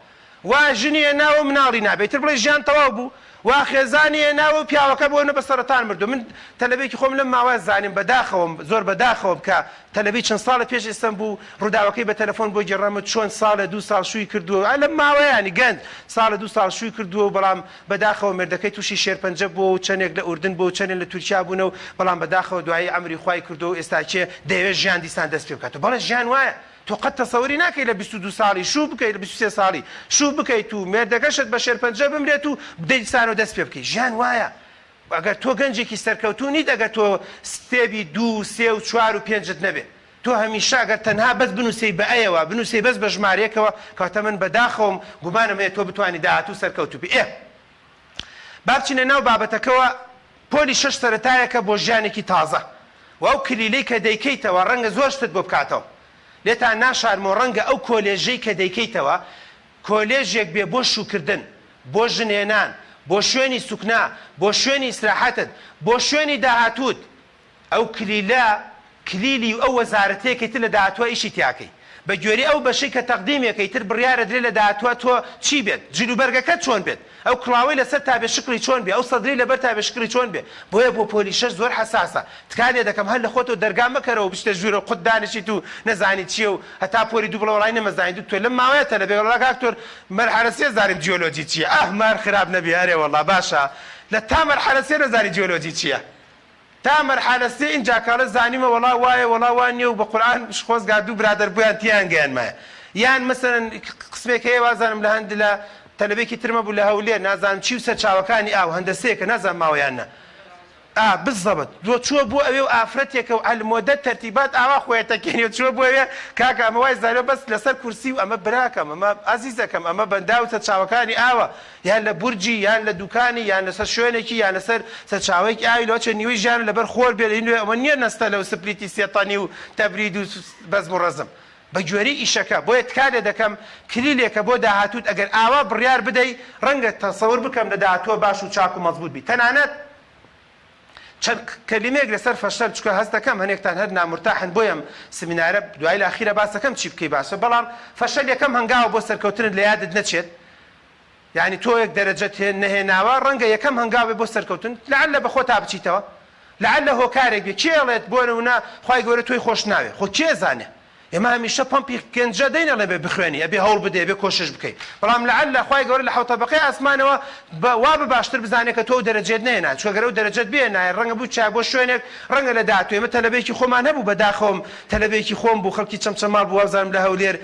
وا ژنیە ناوە مناڵی نابێت تر بڵێ ژیان تەواو بوو وا خێزانیە ناوە پیاوەکە بۆ نە بە سەرەتان مردو من تەلەبێکی خۆم لەم ماوە زانیم بەداخەوەم زۆر بەداخەوە بکە تەلەبی چەند ساڵە پێش ئێستم بوو ڕووداوەکەی بە تەلەفۆن بۆ گێڕامە چۆن ساڵە 2 ساڵ شووی کردووە لەم ماوەیانی گەنج ساڵە 2 ساڵ شووی کردووە و بەڵام بەداخەوە مردەکەی تووشی شێرپەنجە بووە و چەندێک لە ئوردن بوو و چەندێک لە تورکیا بوونە و بەڵام بەداخەوە دوایی ئەمری خوای کردو و ئێستاکێ دەیەوێت ژیان دیسان دەست پێ بکاتەوە بەڵێ ژیان وایە تۆ قەت تەسەووری ناکەی لە 22 ساڵی شوو بکەیت لە 23 ساڵی شوو بکەیت و مێردەکەشت بە شێرپەنجە بمرێت و بدەیت دیسانەوە دەست پێ بکەیت ژیان وایە ئەگەر تۆ گەنجێکی سەرکەوتوو نیت ئەگەر تۆ ستێبی 2 3 و 4 و 5 نەبێت تۆ هەمیشە ئەگەر تەنها بەس بنووسی بە ئەیەوە بنووسی بەس بە ژمارەیەکەوە کاتە من بەداخەوم گومانم هەیە تۆ بتوانانی داهاتوو سەرکەوتوو بی با بچینە ناو بابەتەکەوە پۆلی 6 سەرەتایەکە بۆ ژیانێکی تازە و ئەو کلیلەی کە دەیکەیتەوە ڕەنگە زۆر شتت بۆ بکاتەوە لێتان ناشارمەوە ڕەنگە ئەو کۆلێژەی کە دەیکەیتەوە کۆلێژێک بێ بۆ شوکردن بۆ ژنێنان بۆ شوێنی سوکنا بۆ شوێنی ئیسراحەتت بۆ شوێنی داهاتووت ئەو کلیلە کلیلی و ئەو وەزارەتەیەکەیتر لە داهاتووە ئیشی تیاکەی بە گوێری ئەو بەشەی کە تەقدیمێکەیتر بڕیارە درێ لە داهاتووە تۆ چی بێت جلوبەرگەکەت چۆن بێت ئەو کڵاوەی لەسەر تابێ شکری چۆن بێ ئەو سەدری لەبەر تابێ شکری چۆن بێ بۆیە بۆ پۆلی 6 زۆر حساسە تکالێ دەکەم هەر لە خۆتەوە دەرگا مەکەرەوە بشتە ژوورە قوت دانیشیت و نەزانی چییە و هەتا پۆلی دوو بڵەوەڵای نەمەزانیت تۆ لەم ماوەیەتە لە بێگەڵا کاکتۆر مەرحەلە سێ زانیم جیۆلۆجی چییە ئەحمار خراپ نەبی هەرێ وەڵڵا باشە لە تا مەرحەلە سێ نەزانی جیۆلۆجی چییە تا مەرحەلە سێ ئینجا کاڵە زانیمە وەڵا وایە وەڵا وان نییە و بە قورئان خۆزگا دوو برادەر بوویان تیان گەیانمایە یان مەسەرەن قسمێک هەیە وازانم لە هەند لە تەلەبێکی ترمە بوو لە هەولێر نازانم چی و سەر چاوەکانی ئاو هەندەسەیەکە نازانم ماوەیان نە بالضبط دۆ چووە بۆ ئەوێ و ئافرەتێکە و ئەلمۆدە تەرتیبات ئاوا خۆیەتەکەنی و چووە بۆ ئەوێ کاکە ئەمە وای زانێ بەس لەسەر کورسی و ئەمە براکەم ئەمە ئازیزەکەم ئەمە بەندا و سەرچاوەکانی ئاوە یان لە بورجی یان لە دوکانی یان لەسەر شوێنێکی یان لەسەر سەرچاوەیەکی ئاوی لەوە چە نیوەی ژیان لەبەر خۆر بێ لەینوێ ئەمە نییە نەستە لەو سپلیتی سێتانی و تەبرید و بەزم و ڕەزم بە گوێرەی ئیشەکە بۆیە تکالێ دەکەم کلیلێکە بۆ داهاتووت ئەگەر ئاوا بڕیار بدەی ڕەنگە تەسەور بکەم لە داهاتووە باش و چاک و مەزبوط بی تەنانەت چەند کەلیمەیەک لەسەر فەشەل چکە هەست دەکەم هەنێکتان هەر نامرتاحن بۆیەم سمینارە دوای لە ئاخیرە باس دەکەم چی بکەی باشە بەڵام فەشەل یەکەم هەنگاوە بۆ سەرکەوتنت لە یادت نەچێت یعنی تۆ یەک دەرەجەت نەهێناوە ڕەنگە یەکەم هەنگاوێ بۆ سەرکەوتن لەعەلە بە خۆت تا بچیتەوە لەعەلە هۆکارێک بێ کێڵێت بۆ نمونە خوای گەورە تۆی خۆش ناوێ خۆ کێ زانێ ئێمە هەمیشە پەمپی گەنجە دەینەڵێ بێ بخوێنی ئەبێ هەوڵ بدێ بێ کۆشش بکەیت بەڵام لەعەلە خوای گەورە لە حەوت تەبەقەی ئاسمانەوە وا بە باشتر بزانێت کە تۆ دەرەجێت نهێنا چوە گەرە و دەرەجەت بێنایە ڕەنگە بوو چای بۆ شوێنێک ڕەنگە لە داهاتوو ئێمە تەلەبێکی خۆمان هەبوو بەداخەوم تەلەبێکی خۆم بوو خەڵکی چەمچەماڵ بوو وازانم لە هەولێر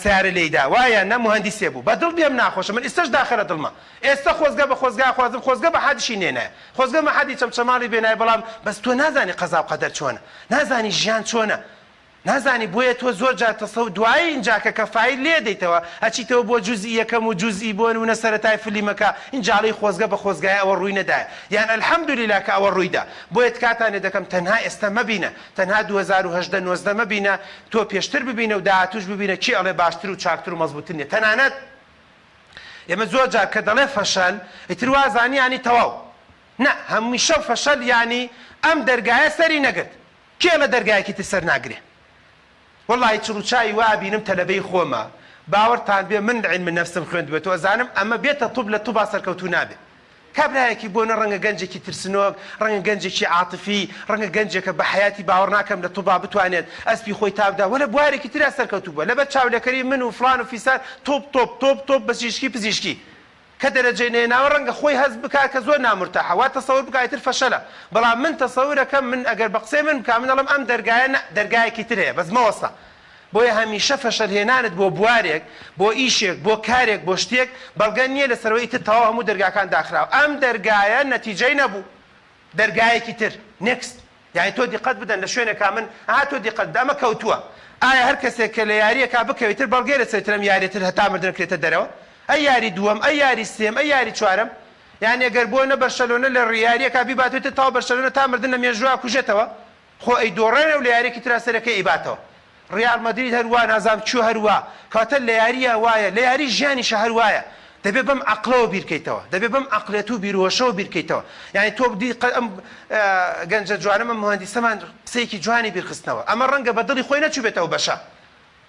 سیارە لێیدا وایە نە مهەندیسێ بوو بەدڵ بێم ناخۆشە من ئێستاش داخەرە دڵمە ئێستا خۆزگە بە خۆزگا خوازم خۆزگە بە حادیشی نێنایە خۆزگە بە حادی چەمچەماڵی بێنایە بەڵام بەس تۆ نازانی قەزا و قەدەر چۆنە نازانی ژیان چۆنە نازانی بۆیە تۆ زۆر جار تەسەوور دوایی اینجاکە کە فایل لێ دەیتەوە ئەچیتەوە بۆ جوزئی یەکەم و جوزئی بۆ نمونە سەرەتای فلیمەکە ئینجاڵی خۆزگە بە خۆزگای ئەوە ڕووی نەدایە یان ئەلحەمدولیلا کە ئەوە ڕوویدا بۆیە کاتانێ دەکەم تەنها ئێستا مەبینە تەنها 2019 مەبینە تۆ پێشتر ببینە و داهاتوش ببینە چی ئەڵێ باشتر و چاکتر و مەزبوطتر نیە تەنانەت ئێمە زۆر جار کە دەڵێ فەشەل ئیتر وازانی ینی تەواو نە هەمیشە فەشەل ینی ئەم دەرگایە سەری نەگرت کێ لە دەرگایەکی تر سەر ناگرێ والله چڕوچایی وا بینم تەلەبەی خۆمە باوەڕتان بێ من علم نەفسم خوێندبێتەوە زانم ئەمە بێتە توب لە توبا سەرکەوتو نابێ کابرایەکی بۆنە ڕەنگە گەنجێکی ترسنۆک ڕەنگە گەنجێکی عاتفی ڕەنگە گەنجێکە بە حیاتی باوەڕ ناکەم لە توبا بتوانێت ئەسپی خۆی تابدا وەلە بوارێکی ترا سەرکەوتو بووە لەبەر چاولەکەری من و فلان و فیسان تۆپ بەزیشکی پزیشکی کە دەرەجەی نێناوە ڕەنگە خۆی هەز بکات کە زۆر نامرتاحە وا تەسەوور بکایتر فەشەلە بەڵام من تەسەورەکەم من ئەگەر بە قسەی من بکا من دەڵێم ئەم دەرگایە دەرگایەکی تر هەیە بەس مەوەستا بۆیە هەمیشە فەشەلهێنانت بۆ بوارێک بۆ ئیشێک بۆ کارێک بۆ شتێک بەڵگە نییە لەسەرەوەی تر تەواو هەموو دەرگاکان داخراوە ئەم دەرگایە نەتیجەی نەبوو دەرگایەکی تر نێکست یعنی تۆ دیقەت بدەن لە شوێنێکا من تۆ دیقەت ئەمە کەوتووە ئایا هەر کەسێک کە لە یاریەکا بکەوێتتر بەڵگەی لەسەرترم یاریتر هەتا مردن کرێتە دەرەوە ئەی یاری دووەم ئەی یاری سێم ئەی یاری چوارەم یان ئەگەر بۆ نە بەرشەلۆنە لە ڕیاریەکا بیباتێتە تاو بەرشەلۆنە تا مردن لە مێژووا کوژێتەوە خۆ ئەی دۆڕێنە و لە یاریەکی ترا سەرەکەی ئیباتەوە ڕیال مەدرید هەروە نازام چوو هەروە کاتە لە یاریە وایە لە یاری ژیانیشە هەروایە دەبێ بەم عەقڵەوە بیرکەیتەوە دەبێ بەم عەقلێت و بیرۆشەوە بیرکەیتەوە یعنی تۆ ئەم گەنجە جوانە مهندسەمان قسەیەکی جوانی بیرخستنەوە ئەمە ڕەنگە بە دڵی خۆی نەچوبێتەوە بەشە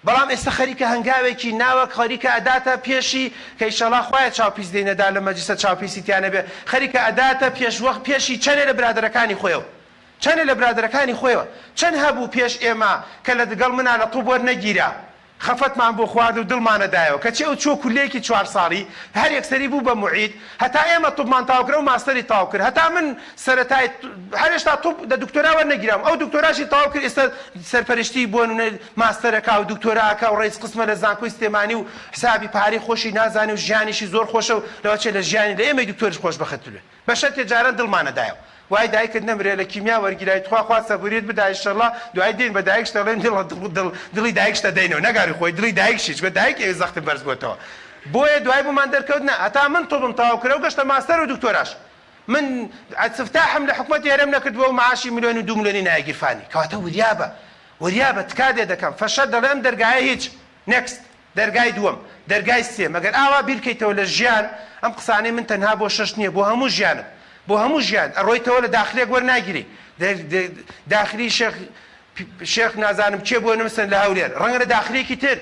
بەڵام ئێستا خەریکە هەنگاوێکی ناوەک خەریکە ئەداتە پێشی کە ئیشەڵا خوایە چاوپیس دێنەدا لە مەجلیسە چاوپیسی تیانە بێ خەریکە ئەداتە پێشوەخت پێشی چەندێ لە برادەرەکانی خۆیەوە چەندێ لە برادەرەکانی خۆیەوە چەند هەبوو پێش ئێمە کە لە دەگەڵ منە لە تووب وەرنەگیرا خەفەتمان بۆ خوارد و دڵمانەدایەوە کەچی ئەو چۆ کولەیەکی 4 ساڵی هەر یەکسەری بوو بە موعید هەتا ئێمە تووبمان تاو کرد و ماستەری تاو کرد هەتا من سەرەتای هەر هێشتا تووب لە دکتۆرا وەرنەگیرام ئەو دکتۆراشی تاو کرد ئێستا سەرپەرشتی بۆ نمونە ماستەرەکە و دکتۆراکە و ڕێز قسمە لە زانکۆی سلێمانی و حسابی پارەی خۆشی نازانێ و ژیانیشی زۆر خۆشە و لەوە چێ لە ژیانی لە ئێمەی دکتۆریش خۆش بەخەتولێ بەشەر تێجاران دڵمانەدایەوە وای دایکت نەمرێ لە کیمیا وەرگیرای خوا سەبوریت بدا ئینشەڵا دوای دێن بە دایکش دەڵێن دڵی دایکشتە دەینەوە نەگاری خۆی دڵی دایکشیش بە دایک ئێوە زەختم بەرز بۆتەوە بۆیە دوای بوومان دەرکەوتنە هەتا من تۆبم تاوا کرە و گەشتە ماستەر و دکتۆراش من سفتاحم لە حکومەتی هەرێم نەکردووە و معاشی ملیۆن و 2 ملیۆنی نایەگیرفانی کەواتە وریابە تکادێ دەکەم فەشەر دەڵێ ئەم دەرگایە هیچ نێکست دەرگای دووەم دەرگای سێم ئەگەر ئاوا بیرکەیتەوە لە ژیان ئەم قسانەی من تەنها بۆ شەش نییە بۆ هەموو ژیانم بۆ هەموو ژیان ئەڕۆیتەوە لە داخلێک وەرناگیری داخلی شێخ نازانم چێ بۆ نمسن لە هەولێر ڕەنگە لە داخلێکی تر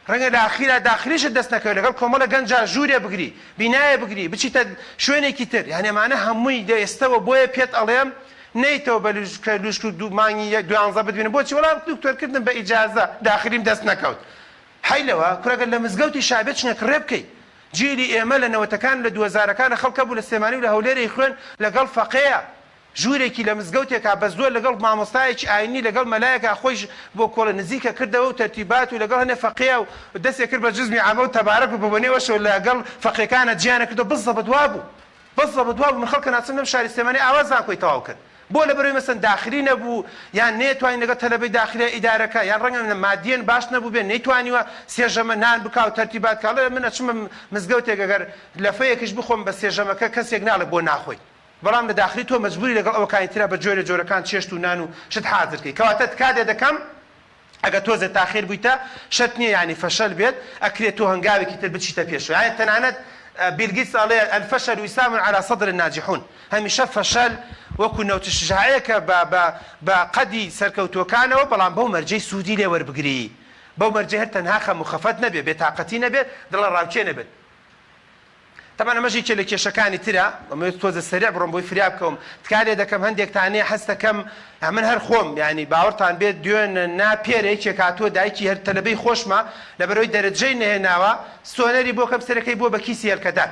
ڕەنگە لە ئاخیرا داخلیشت دەست نەکەوێت لەگەڵ کۆمەڵە گەنجا ژوورێ بگری بینایە بگری بچیتە شوێنێکی تر یعنی ئەمانە هەمووی دەئێستەوە بۆیە پێت ئەڵێم نەیتەوە بە لوشک و مانگی 12 ببینم بۆچی وەڵام دکتۆرکردن بە ئیجازە داخلیم دەست نەکەوت حیلەوە کوڕەگەر لە مزگەوتی شابێت چنێک ڕێ بکەیت جیلی ئێمە لە نەوەتەکان لە 2000ەکانە خەڵکە بوو لە سلێمانی و لە هەولێرەی خوێن لەگەڵ فەقەیە ژوورێکی لە مزگەوتێکا بە زۆر لەگەڵ مامۆستایەکی ئاینی لەگەڵ مەلایەکە خۆیش بۆ کۆڵە نزیکە کردەوە و تەرتیبات و لەگەڵ هەنێ فەقەیە و دەستێک کرد بە جزمی عامە و تەبارەک و ببوونەوەشەوە لەگەڵ فەقێکانە جیانە کردو بزەبە دوا بوو من خەڵکە ناچن لەم شاری سلێمانی ئاوازان خۆی تەواو کرد بۆ لەبەرەوەی مەسەن داخلی نەبوو یان نێتوانین لەگەڵ تەلەبەی داخلی ئیدارەکە یان ڕەنگە مادیەن باش نەبوو بێن نەیتوانیوە سێژەمە نان بکا و تەرتیبات کاڵێ من ئەچمە مزگەوتێک ئەگەر لەفەیەکیش بخۆم بە سێژەمەکە کەسێک ناڵێ بۆ ناخۆی بەڵام لە داخلی تۆ مەجبوری لەگەڵ ئەوەکانی ترا بە جۆرە جۆرەکان چێشت و نان و شت حازرکەی کەواتە تکادێ دەکەم ئەگە تۆزە تاخیر بوویتە شەرت نییە یعنی فەشەل بێت ئەکرێت تۆ هەنگاوێکی تر بچیتە پێشەوە یعنی تەنانەت بیل گیتس ئەڵێ الفەشل وسام على صدر الناجحون هەمیشە فەشەل وەکو نەوتە شجاعەیەکە بە قەدی سەرکەوتووەکانەوە بەڵام بەو مەرجەی سوودی لێ وەربگری بەو مەرجەی هەر تەنها خەم و خەفەت نەبێت بێتاقەتی نەبێت دڵە ڕاوچێ نەبێت تەمان ئەمەژی لە کێشەکانی ترە تۆزە سەریع بڕۆم بۆی فریا بکەم تکارێ دەکەم هەندێکتانەیە هەست دەکەم من هەر خۆم ینی باوەڕتان بێت دوێن ناپێرێکێک هاتووە دایکی هەر تەلەبەی خۆشمە لەبەرەوەی دەرەجەی نەهێناوە سۆنەری بۆ کەم سەرەکەی بۆ بە کیسی هەرکەدان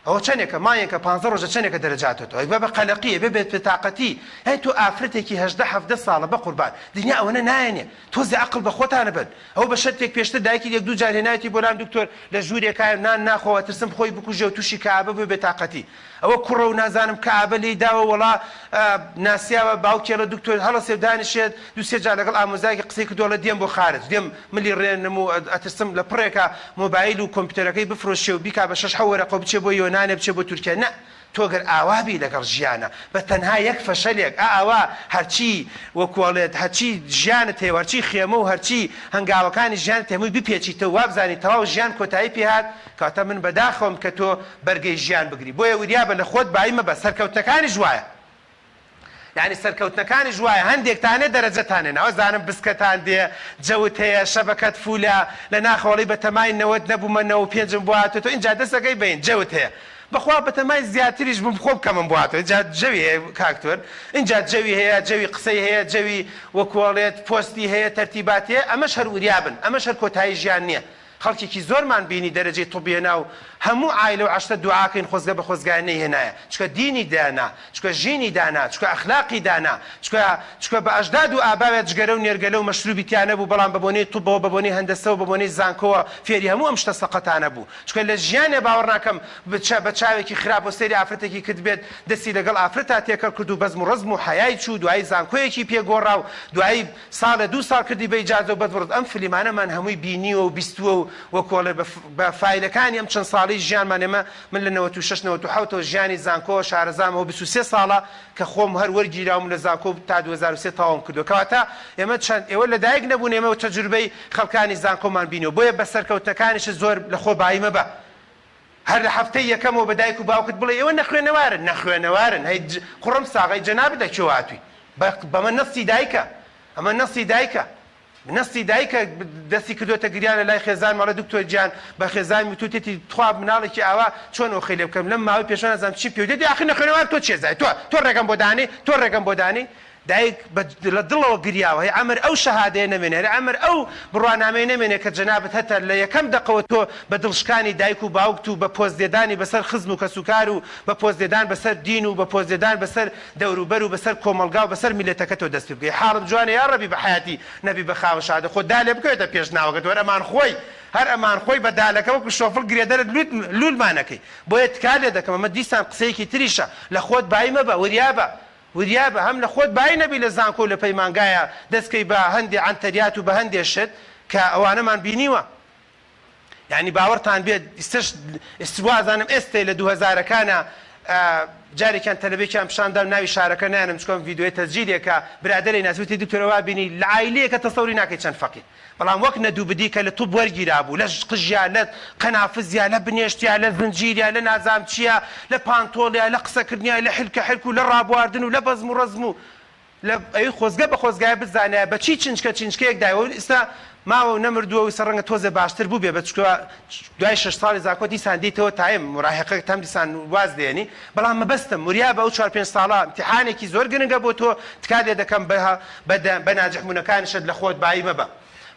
ئەوە چەندێکە مایەکە 15 ڕۆژە چەندێکە دەرەجاتێتەوە بە قەلەقیە ببێت بتاقەتی هەی تۆ ئافرەتێکی 18 ساڵە بە قوربان دنیا ئەوەنە نایەنێ تۆزی عەقڵ بە خۆتانە بن ئەو بە شەرتێک پێشتر دایکی یەک دوو جار هێنایەتی بۆ لام دکتۆر لە ژوورێکایە نان ناخۆوە ترسم خۆی بکوژێ و تووشی کەعبە بێ بێتاقەتی ئەوە کوڕە و نازانم کەعبە لێی داوە وەڵا ناسیاوە باوکێڵە دکتۆر هەڵە سێدانیشێت دوو سێ جار لەگەڵ ئامۆزایەکی قسەی کردووە لە دێم بۆ خارج دێم ملی ڕێنم و ئەترسم لە پڕێکە مۆبایل و کۆمپیوتەرەکەی بفرۆشێ و بیکا بە 6 وەرەقە بچێ بۆ یۆنانێ بچێ بۆ تورکیا نە تۆگەر ئاوابی لەگەڵ ژیانە بە تەنها یەک فەشەلێک ئاوا هەرچی وەکوڵێت هەرچی ژیانت هەیە هەرچی خێمە و هەرچی هەنگاوەکانی ژیانت هەمووی بپێچیتەوە وابزانی تەواو ژیان کۆتایی پێهات کاتە من بەداخەوم کە تۆ بەرگەی ژیان بگری بۆیە وریابە لە خۆت بای مەبە سەرکەوتنەکانی ژوایە یعنی سەرکەوتنەکانی ژوایە هەندێکتانێ دەرەجەتانێ ناوە زانم بسکەتان دێ جەوت هەیە شەبەکەت فولە لە ناخەوەڵی بە تەمای 90 نەبوومەنەوە پێنجم بواتێتەوە اینجا دەستەکەی بین جەوت هەیە بەخوا بە تەمای زیاتریش بم خۆ بکەمم بواتەوە اینجا جەوی هەیە کاکتۆر اینجا جەوی هەیە جەوی قسەی هەیە جەوی وەکوڵێت پۆستی هەیە تەرتیبات هەیە ئەمەش هەر وریابن ئەمەش هەر کۆتایی ژیان نییە خەڵکێکی زۆرمان بینی دەرەجەی طبێنا و هەموو عایلە و عەشتە دوعاکەین خۆزگە بە خۆزگای نەیهێنایە چکە دینی دانا چکە ژینی دانا چکە ئەخلاقی دانا چکە بە ئەژداد و ئاباوێت جگەرە و نێرگەلە و مەشروبی تیانە بوو بەڵام بەبوونەی طبەوە بەبوونەی هەندەسە و بەبوونەی زانکۆوە فێری هەموو ئەم شتە سەقەتانە بوو چکە لە ژیانێ باوەڕ ناکەم بە چاوێکی خراپ و سەیری ئافرەتێکی کرد بێت دەستی لەگەڵ ئافرەتا تێکەڵ کرد و بەزم و ڕزم و حەیای چوو دوایی زانکۆیەکی پێگۆڕا و دوایی ساڵە دوو ساڵ کردی بە ئیجازە و بەدوڕت ئەم فلیمانەمان هەمووی بینیوە و بیستووە و وەکۆڵێ بە فایلەکانی ئەم چەند ساڵی ژیانمان ئێمە من لە 96 ژیانی زانکۆ شارەزامەوە 23 ساڵە کە خۆم هەر وەرگیراوم لە زانکۆ تا 2023 تاوام کردو کەواتە ئێمە چەند ئێوە لەدایک نەبوون ئێمە و تەجروبەی خەڵکانی زانکۆمان بینەوە بۆیە بە سەرکەوتنەکانیش زۆر لە خۆ بای مەبە هەر لە هەفتەی یەکەمەوە بە دایک و باوکت بڵێ ئێوە نەخوێنەوارن هەی قوڕم ساغی جەنابەت لەکوێ هاتووی بەمە نەسی دایکە ئەمە نەسی دایکە نەستی دایکە دەستی کردوتە گریان لە لای خێزان مەڵە دکتۆر گیان بە خێزان وتوتێتی تخوا مناڵێکی ئاوا چۆن ئەو خەیلێ بکەم لەم ماوەی پێشەوە نازانم چی پێ دێتی ئاخر نەخوێنەوار تۆ چێزای تۆ ڕێگەم بۆ دانی تۆ ڕێگەم بۆ دانی دایک لە دڵەوە گریاوە هەی ئەمر ئەو شەهادەیە نەمێنێ هەر ئەمر ئەو بڕوانامەیە نەمێنێ کە جەنابەت هەتە لە یەکەم دەقەوە تۆ بە دڵشکانی دایک و باوکت و بە پۆزدێدانی بەسەر خزم و کەسوکار و بە پۆزدێدان بەسەر دین و بە پۆزدێدان بەسەر دەوروبەر و بەسەر کۆمەلگا و بەسەر میلەتەکە تۆ دەست پێ بکەی حاڵم جوانە یا ڕەبی بە حیاتی نەبی بە خاوە شادە خۆ دالێ بکەوێتە پێش ناوەکەت وەرە ئەمان خۆی هەر ئەمان خۆی بە دالەکە وەکو شۆفڵ گرێدەرت لولمانەکەی بۆیە تکار لێ دەکەم ئەمە دیسان قسەیەکی تریشە لە خۆت بای مەبە وریابە هەم لە خۆت بای نەبی لە زانکۆ لە پەیمانگایە دەستکەی بە هەندێ عەنتەریات و بە هەندێ شت کە ئەوانەمان بینیوە یعنی باوەڕتان بێت ئێستوازانم ئێستەی لە 2000ەکانە جارێکیان تەلەڤیزیۆنیان پیشاندام ناوی شارەکە نایانم چکۆم ڤیدیۆی تەسجیلێکە برادەرێ ناسوتی دکتۆرەوا بینی لە عایلەیەکە تەسەوری ناکەی چەند فەقیر بەڵام وەک نەدوو بدی کە لە توپ وەرگیرا بوو لە قژیا لە قەنافزیا لە بنێشتیا لە زنجیریا لە نازام چیە لە پانتۆڵیا لە قسەکردنیا لە حلکە حلک و لە ڕابواردن و لە بەزم و ڕەزم و لە ئەوی خۆزگە بە خۆزگایە بزانایە بە چی چنچکەیەک دایەوە ئێستا ماوە نەمردووە و سەرڕەنگە تۆزە باشتر بوو بێ بەچکووە دوای 6 ساڵی زاکۆ دیسان دیتەوە تایم مراحقەکە تام دیسان واز دێنی بەڵام مەبەستم وریابە ئەو 4-5 ساڵە امتحانێکی زۆر گرنگە بۆ تۆ تکار لێ دەکەم بە ناجەحبوونەکانیشت لە خۆت بایی مەبە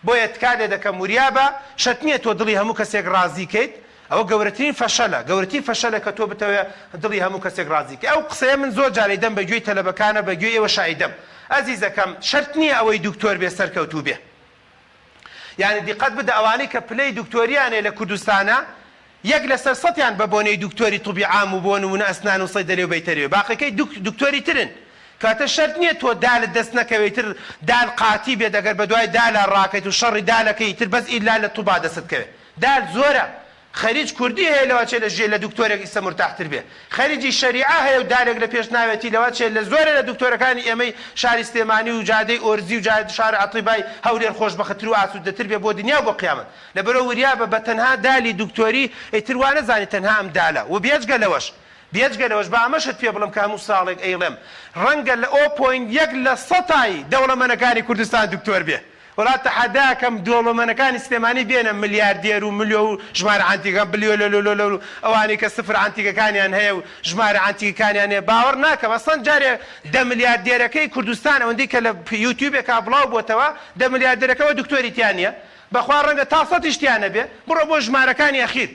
بۆیە تکار لێ دەکەم وریابە شەرت نییە تۆ دڵی هەموو کەسێک ڕازیکەیت ئەوە گەورەترین فەشەلە کە تۆ بتەوێ دڵی هەموو کەسێک ڕازیکە ئەو قسەیە من زۆر جارێ دەم بەگوێی تەلەبەکانە بەگوێی ئێوە شایدەم ئەزیزەکەم شەرت نییە ئەوەی دکتۆر بێ سەرکەوتوو بێ یعنی دیقەت بدە ئەوانەی کە پلەی دکتۆریانێ لە کوردستانە یەک لەسەر 100یان بە بۆنەی دکتۆری طبی عام و بۆ نمونە ئەسنان و سەیدەلێ و بەیتەرێ باقیەکەی دکتۆری ترن کاتە شەرت نییە تۆ دالت دەست نەکەوێت تر دال قاتی بێت ئەگەر بە دوای دالا ڕاکەیت و شەڕی دالەکەی تر بەس ئیلا لە تووبا دەست کەوێت دال زۆرە خەریج کوردی هەیە لەوە چێ لە ژێ لە دکتۆرێک ئیسە مرتاحتر بێ خەریجی شەریعە هەیە و دالێک لە پێش ناوێتی لەوە چێ لە زۆرە لە دکتۆرەکانی ئێمەی شاری سلێمانی و جادەی ئۆرزی و شار عەتیبای هەولێر خۆشبەختتر و ئاسوودەتر بێ بۆ دنیا و بۆ قیامەت لەبەرەوە وریابە بە تەنها دالی دکتۆری ئیتر وا نەزانی تەنها ئەم دالە و بێجگە لەوەش بە ئەمەشت پێ بڵم کە هەموو ساڵێک ئەیڵێم ڕەنگە لە 0.1 لە 100 دەوڵەمەندەکانی کوردستان دکتۆر بێ وڵات تەحەداکەم دۆڵەمەندەکانی سلێمانی بێنە ملیاردێر و ملیۆ و ژمارە عەنتیکە بلیۆ لۆ ئەوانەی کە سفر عەنتیکەکانیان هەیە و ژمارە عەنتیکەکانیان هەیە باوەڕ ناکەم ئەسڵەن جارێ 10 ملیاردێرەکەی کوردستان ئەوەندەی کە لە یوتیوبێکا بڵاو بۆتەوە 10 ملیاردێرەکەەوە دکتۆری تیان نییە بەخوا ڕەنگە تا 100 تیانە بێ بڕۆ بۆ ژمارەکانی ئەخیر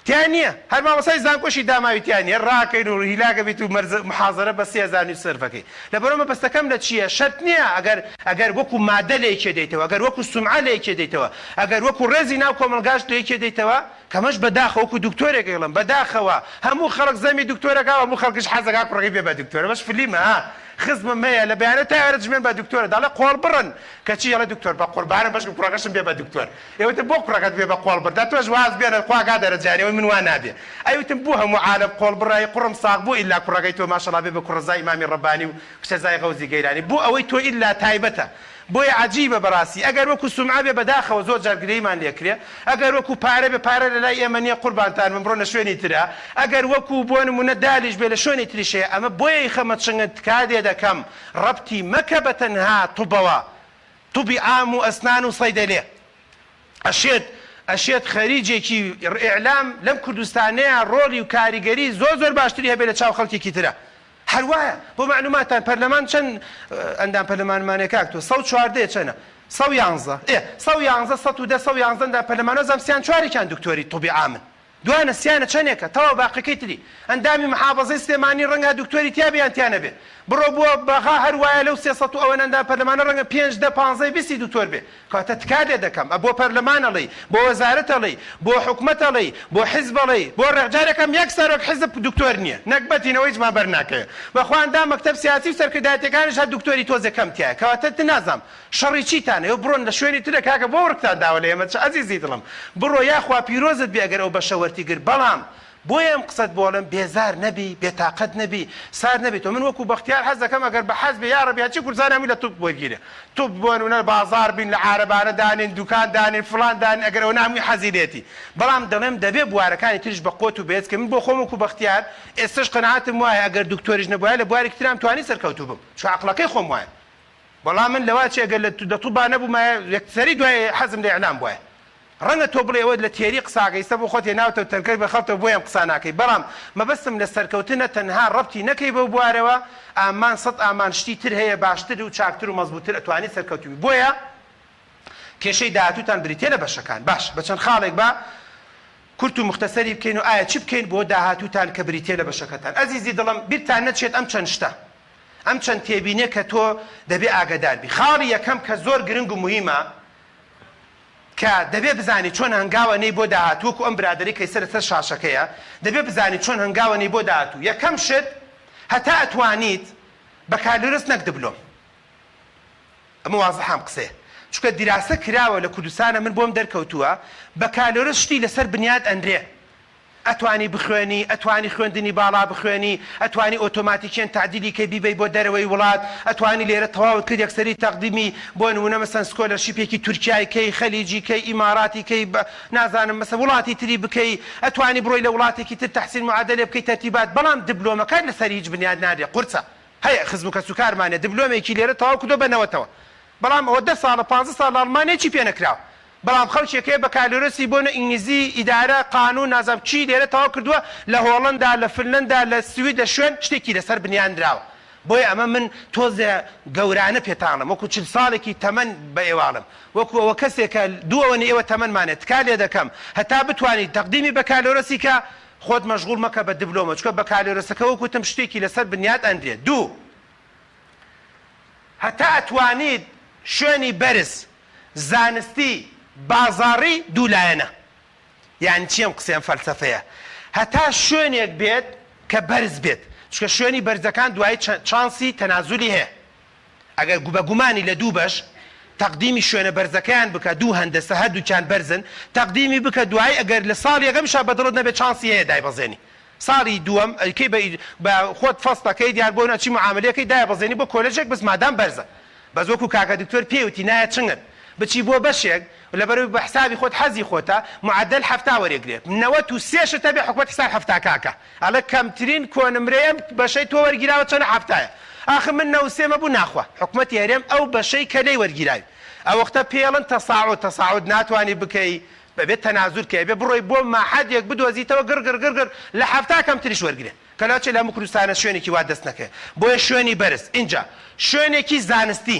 تیان نییە هەر مامۆسای زانکۆشی داماوی تیان نیە ڕاکەین و هیلاگە بیت و محازەرە بە 3000 سرفەکەی لەبەرەوە مەبەستەکەم لە چییە شەرت نییە ئەگەر وەکو مادە لێکێ دەیتەوە ئەگەر وەکو سومعە لێکێ دەیتەوە ئەگەر وەکو ڕێزی ناو کۆمەلگاشت لێکێ دەیتەوە کەمەش بەداخە وەکو دکتۆرێک گەڵم بەداخەوە هەموو خەڵک زەمی دکتۆرەکە هەموو خەڵکش حەزەکە کوڕەکەی بێ بە دکتۆرە بەش فلیمە ها خزمم هەیە لە بەیانەت تا ئێرە دژمێن بە دکتۆرە داڵێ قۆڵ بڕن کەچی ئەڵێ دکتۆر بە قوربانم بەشم کوڕەکەشم بێ بە دکتۆر ئێوەتە بۆ کوڕەکەت بێ بە قۆڵ بڕ دا تۆش واز بێنە خوا گادەرە جارێەوەی من وا نابێ ئەیوتم بۆ هەموو عالەم قۆڵ بڕای قوڕم ساغ بۆ ئیلا کوڕەکەی تۆ ماشەڵڵا بێ بە کوڕەزای ئیمامی ڕەبانی و کچەزای غەوزی گەیلانی بۆ ئەوەی تۆ ئیلا تایبەتە بۆیە عجیبە بەڕاستی ئەگەر وەکو سومعە بێ بەداخەوە زۆر جار گرەیمان لێکرێ ئەگەر وەکو پارە بێ پارە لە لای ئێمە نییە قوربانتان من بڕۆ لە شوێنی ترە ئەگەر وەکو بۆ نمونە دالیش بێ لە شوێنی تریشەیە ئەمە بۆیە خەمە چنگت کادێ دەکەم ڕەبتی مەکە بە تەنها توبەوە توبی عام و ئەسنان و سەیدەلێ ئەشێت خەریجێکی ئیعلام لەم کوردستانەیە ڕۆڵی و کاریگەری زۆر باشتری هەبێ لە چاو خەڵکێکی ترە هەروایە بۆ معلوماتان پەرلەمان چەند ئەندام پەرلەمانمانێ کاکتۆ 114 چەنە 111 111 111 ئەندام پەرلەمانە زەمسیان چوارێکیان دکتۆری توبی عامن دوانە سیانە چەندێکە تەوا باقیەکەی تری ئەندامی محافەزەی سلێمانی ڕەنگە دکتۆری تیابیان تیانە بێ بڕۆ بووە بەغا هەروایە لەو 300 ئەوەن ئەندام پەرلەمانە ڕەنگە 5 10 15 20 دکتۆر بێ کاتە تکار لێ دەکەم بۆ پەرلەمانەڵی بۆ وەزارەتەڵی بۆ حکومەتەڵی بۆ حیزبەڵی بۆ ڕێکجارێکم یەک سەرۆک حیزب دکتۆر نییە نەکبەتینەوەی جما بەرناکەوێت بەخواندا مەکتەب سیاسی و سەرکردایەتەکانیش هەر دکتۆری تۆزەکەم تایە کەواتە نازام شەڕی چیتانە ئەو بڕۆن لە شوێنی ترە کاکە بۆ ورکتان داوە لە ئێمە چ ئەزیزی دڵم بڕۆ یاخوا پیرۆزت بێ ئەگەر ئەو بەشە وەرتیگر بەڵام بۆیە ئەم قسەت بۆڵم بێزار نەبی بێتاقەت نەبی سار نەبێت من وەکو بەختیار حەز دەکەم ئەگەر بە حەز بێ یا ڕەبی هەرچی کورسان هەمووی لە توپ وەرگیرێ توپ بۆنە بازار بین لە عارەبانە دانین دوکان دانین فڵان دانین ئەگەر ئەو نامی حەزیرێتی بەڵام دەڵێم دەبێ بوارەکانی تریش بە قۆت و بێت کە من بۆ خۆم وەکو بەختیار ئێستش قەناعەتم وایە ئەگەر دکتۆریش نەبووایە لە بوارێکی ترام توانی سەرکەوتوو بم چ عەقڵەکەی خۆم وایە بەڵام من لەواچی ئەگەر لە تووبا نەبوومایە یەکسەری دوای حەزم لە ئیعلام بووایە ڕەنگە تۆ بڵێ ئەوە لە تێری قساگەیستە بۆ خۆت هێناوتە تەنکەی بە خەڵتە بۆ ئەم قسە ناکەی بەڵام مەبەستم لە سەرکەوتنە تەنها ڕەبتی نەکەی بەو بوارەوە ئامان سەد ئامان شتی تر هەیە باشتر و چاکتر و مەزبووتر ئەتوانی سەرکەوتوی بۆیە کێشەی داهاتووتان بریتێ لە بەشەکان باش بە چەند خاڵێک بە کورت و مختصری بکەین و ئایا چی بکەین بۆ داهاتووتان کە بریتێ لە بەشەکەتان ئەزیزی دڵم بیرتان نەچێت ئەم چەند شتە ئەم چەند تێبینێ کە تۆ دەبێ ئاگادار بی خاڵی یەکەم کە زۆر گرنگ و مهمە کە دەبێ بزانی چۆن هەنگاوەنەی بۆ داهاتوو و ئەم برادری کەی سەرەتە شاشەکەیە دەبێ بزانی چۆن هەنگاوەنەی بۆ داهاتوو یەکەم شت هەتا ئەتوانیت بە کالۆرس نەک دبلۆم ئەمە وازەحام قسێ چونکە دیراسە کراوە لە کوردستانە من بۆم دەرکەوتووە بە کالۆرس شتی لەسەر بنیاد ئەندرێ ئەتوانی بخوێنی ئەتوانی خوێندنی باڵا بخوێنی ئەتوانی ئۆتۆماتیکیان تعدیلی کەی بیبەی بۆ دەرەوەی وڵات ئەتوانی لێرە تەواو کرد یەکسەری تەقدیمی بۆ نمونە مەسەن سکۆلەرشیپێکی تورکیای کەی خەلیجی کەی ئیماراتی کەی نازانم مەسە وڵاتی تری بکەی ئەتوانی بڕۆی لە وڵاتێکی تر تەحسین معادلێ بکەی تەرتیبات بەڵام دبلۆمەکان لەسەر هیچ بنیاد نادرێ قورسە هەیە خزم و کەسوکارمانێ دبلۆمێکی لێرە تەواو کردۆ بنەوەتەوە بەڵام ئەوە 10 ساڵە 15 ساڵ لە ئەڵمانیا چی پێ نەکراوە بەڵام خەڵکێکەیە بە کالۆرسی بۆنە ئینگلیزی ئیدارە قانون نازام چی لێرە تەواو کردووە لە هۆڵەندا لە فنلەندا لە سویدە شوێن شتێکی لەسەر بنیاندراوە بۆیە ئەمە من تۆزێ گەورانە پێتاڵم وەکو 40 ساڵێکی تەمەن بە ئێواڵم وەکو ئەوە کەسێکە دووەوەنی ئێوە تەمەنمانێت تکا لێ دەکەم هەتا بتوانیت تەقدیمی بە کالۆرسی کە خۆت مەشغوڵ مەکە بە دبلۆمە چکە بە کالۆرسەکە وەکوتم شتێکی لەسەر بنیاد ئەندرێت دوو هەتا ئەتوانیت شوێنی بەرز زانستی بازاڕی دوولایەنە یان چیم قسەیان فەلسەفەیە هەتا شوێنێک بێت کە بەرز بێت چکە شوێنی بەرزەکان دوای چانسی تەنازولی هەیە ئەگەر بە گومانی لە دوو بەش تەقدیمی شوێنە بەرزەکەیان بکە دوو هەندەسە هەردووکیان بەرزن تەقدیمی بکە دوای ئەگەر لە ساڵ یەکەمشا بەدڵت نەبێت چانسی هەیە دایبەزێنی ساڵی دووەم ئەیکەی بە خۆت فەستەکەی دیار بۆ نەچی معاملەکەی دایبەزێنی بۆ کۆلێژێک بەس مادام بەرزە بەس وەکو کاکە دکتۆر پێوتی نایە چنگن بچی بۆ بەشێک لەبەرەوەی بە حسابی خۆت حەزی خۆتە معدل هەفتا وەرەگرێت 93 تا بێ حکومەت حساب هەفتا کاکە ئەڵە کەمترین کۆنمرەیەم بەشەی تۆ وەرگیراوە چەند هەفتایە ئاخر من 93 مەبوو ناخوا حکومەتی هەرێم ئەو بەشەی کە لێی وەرگیراوی ئەو وەختە پێڵن تەساعود ناتوانانی بکەی بەبێت تەنازول کەی بێ بڕۆی بۆ ماحەدێک بدۆزیتەوە گرگرگرگر لە هەفتا کەمتریش وەرگرێت کەلاچێ لە هەموو کوردستانە شوێنێکی وا دەست نەکەێت بۆیە شوێنی بەرز اینجا شوێنێکی زانستی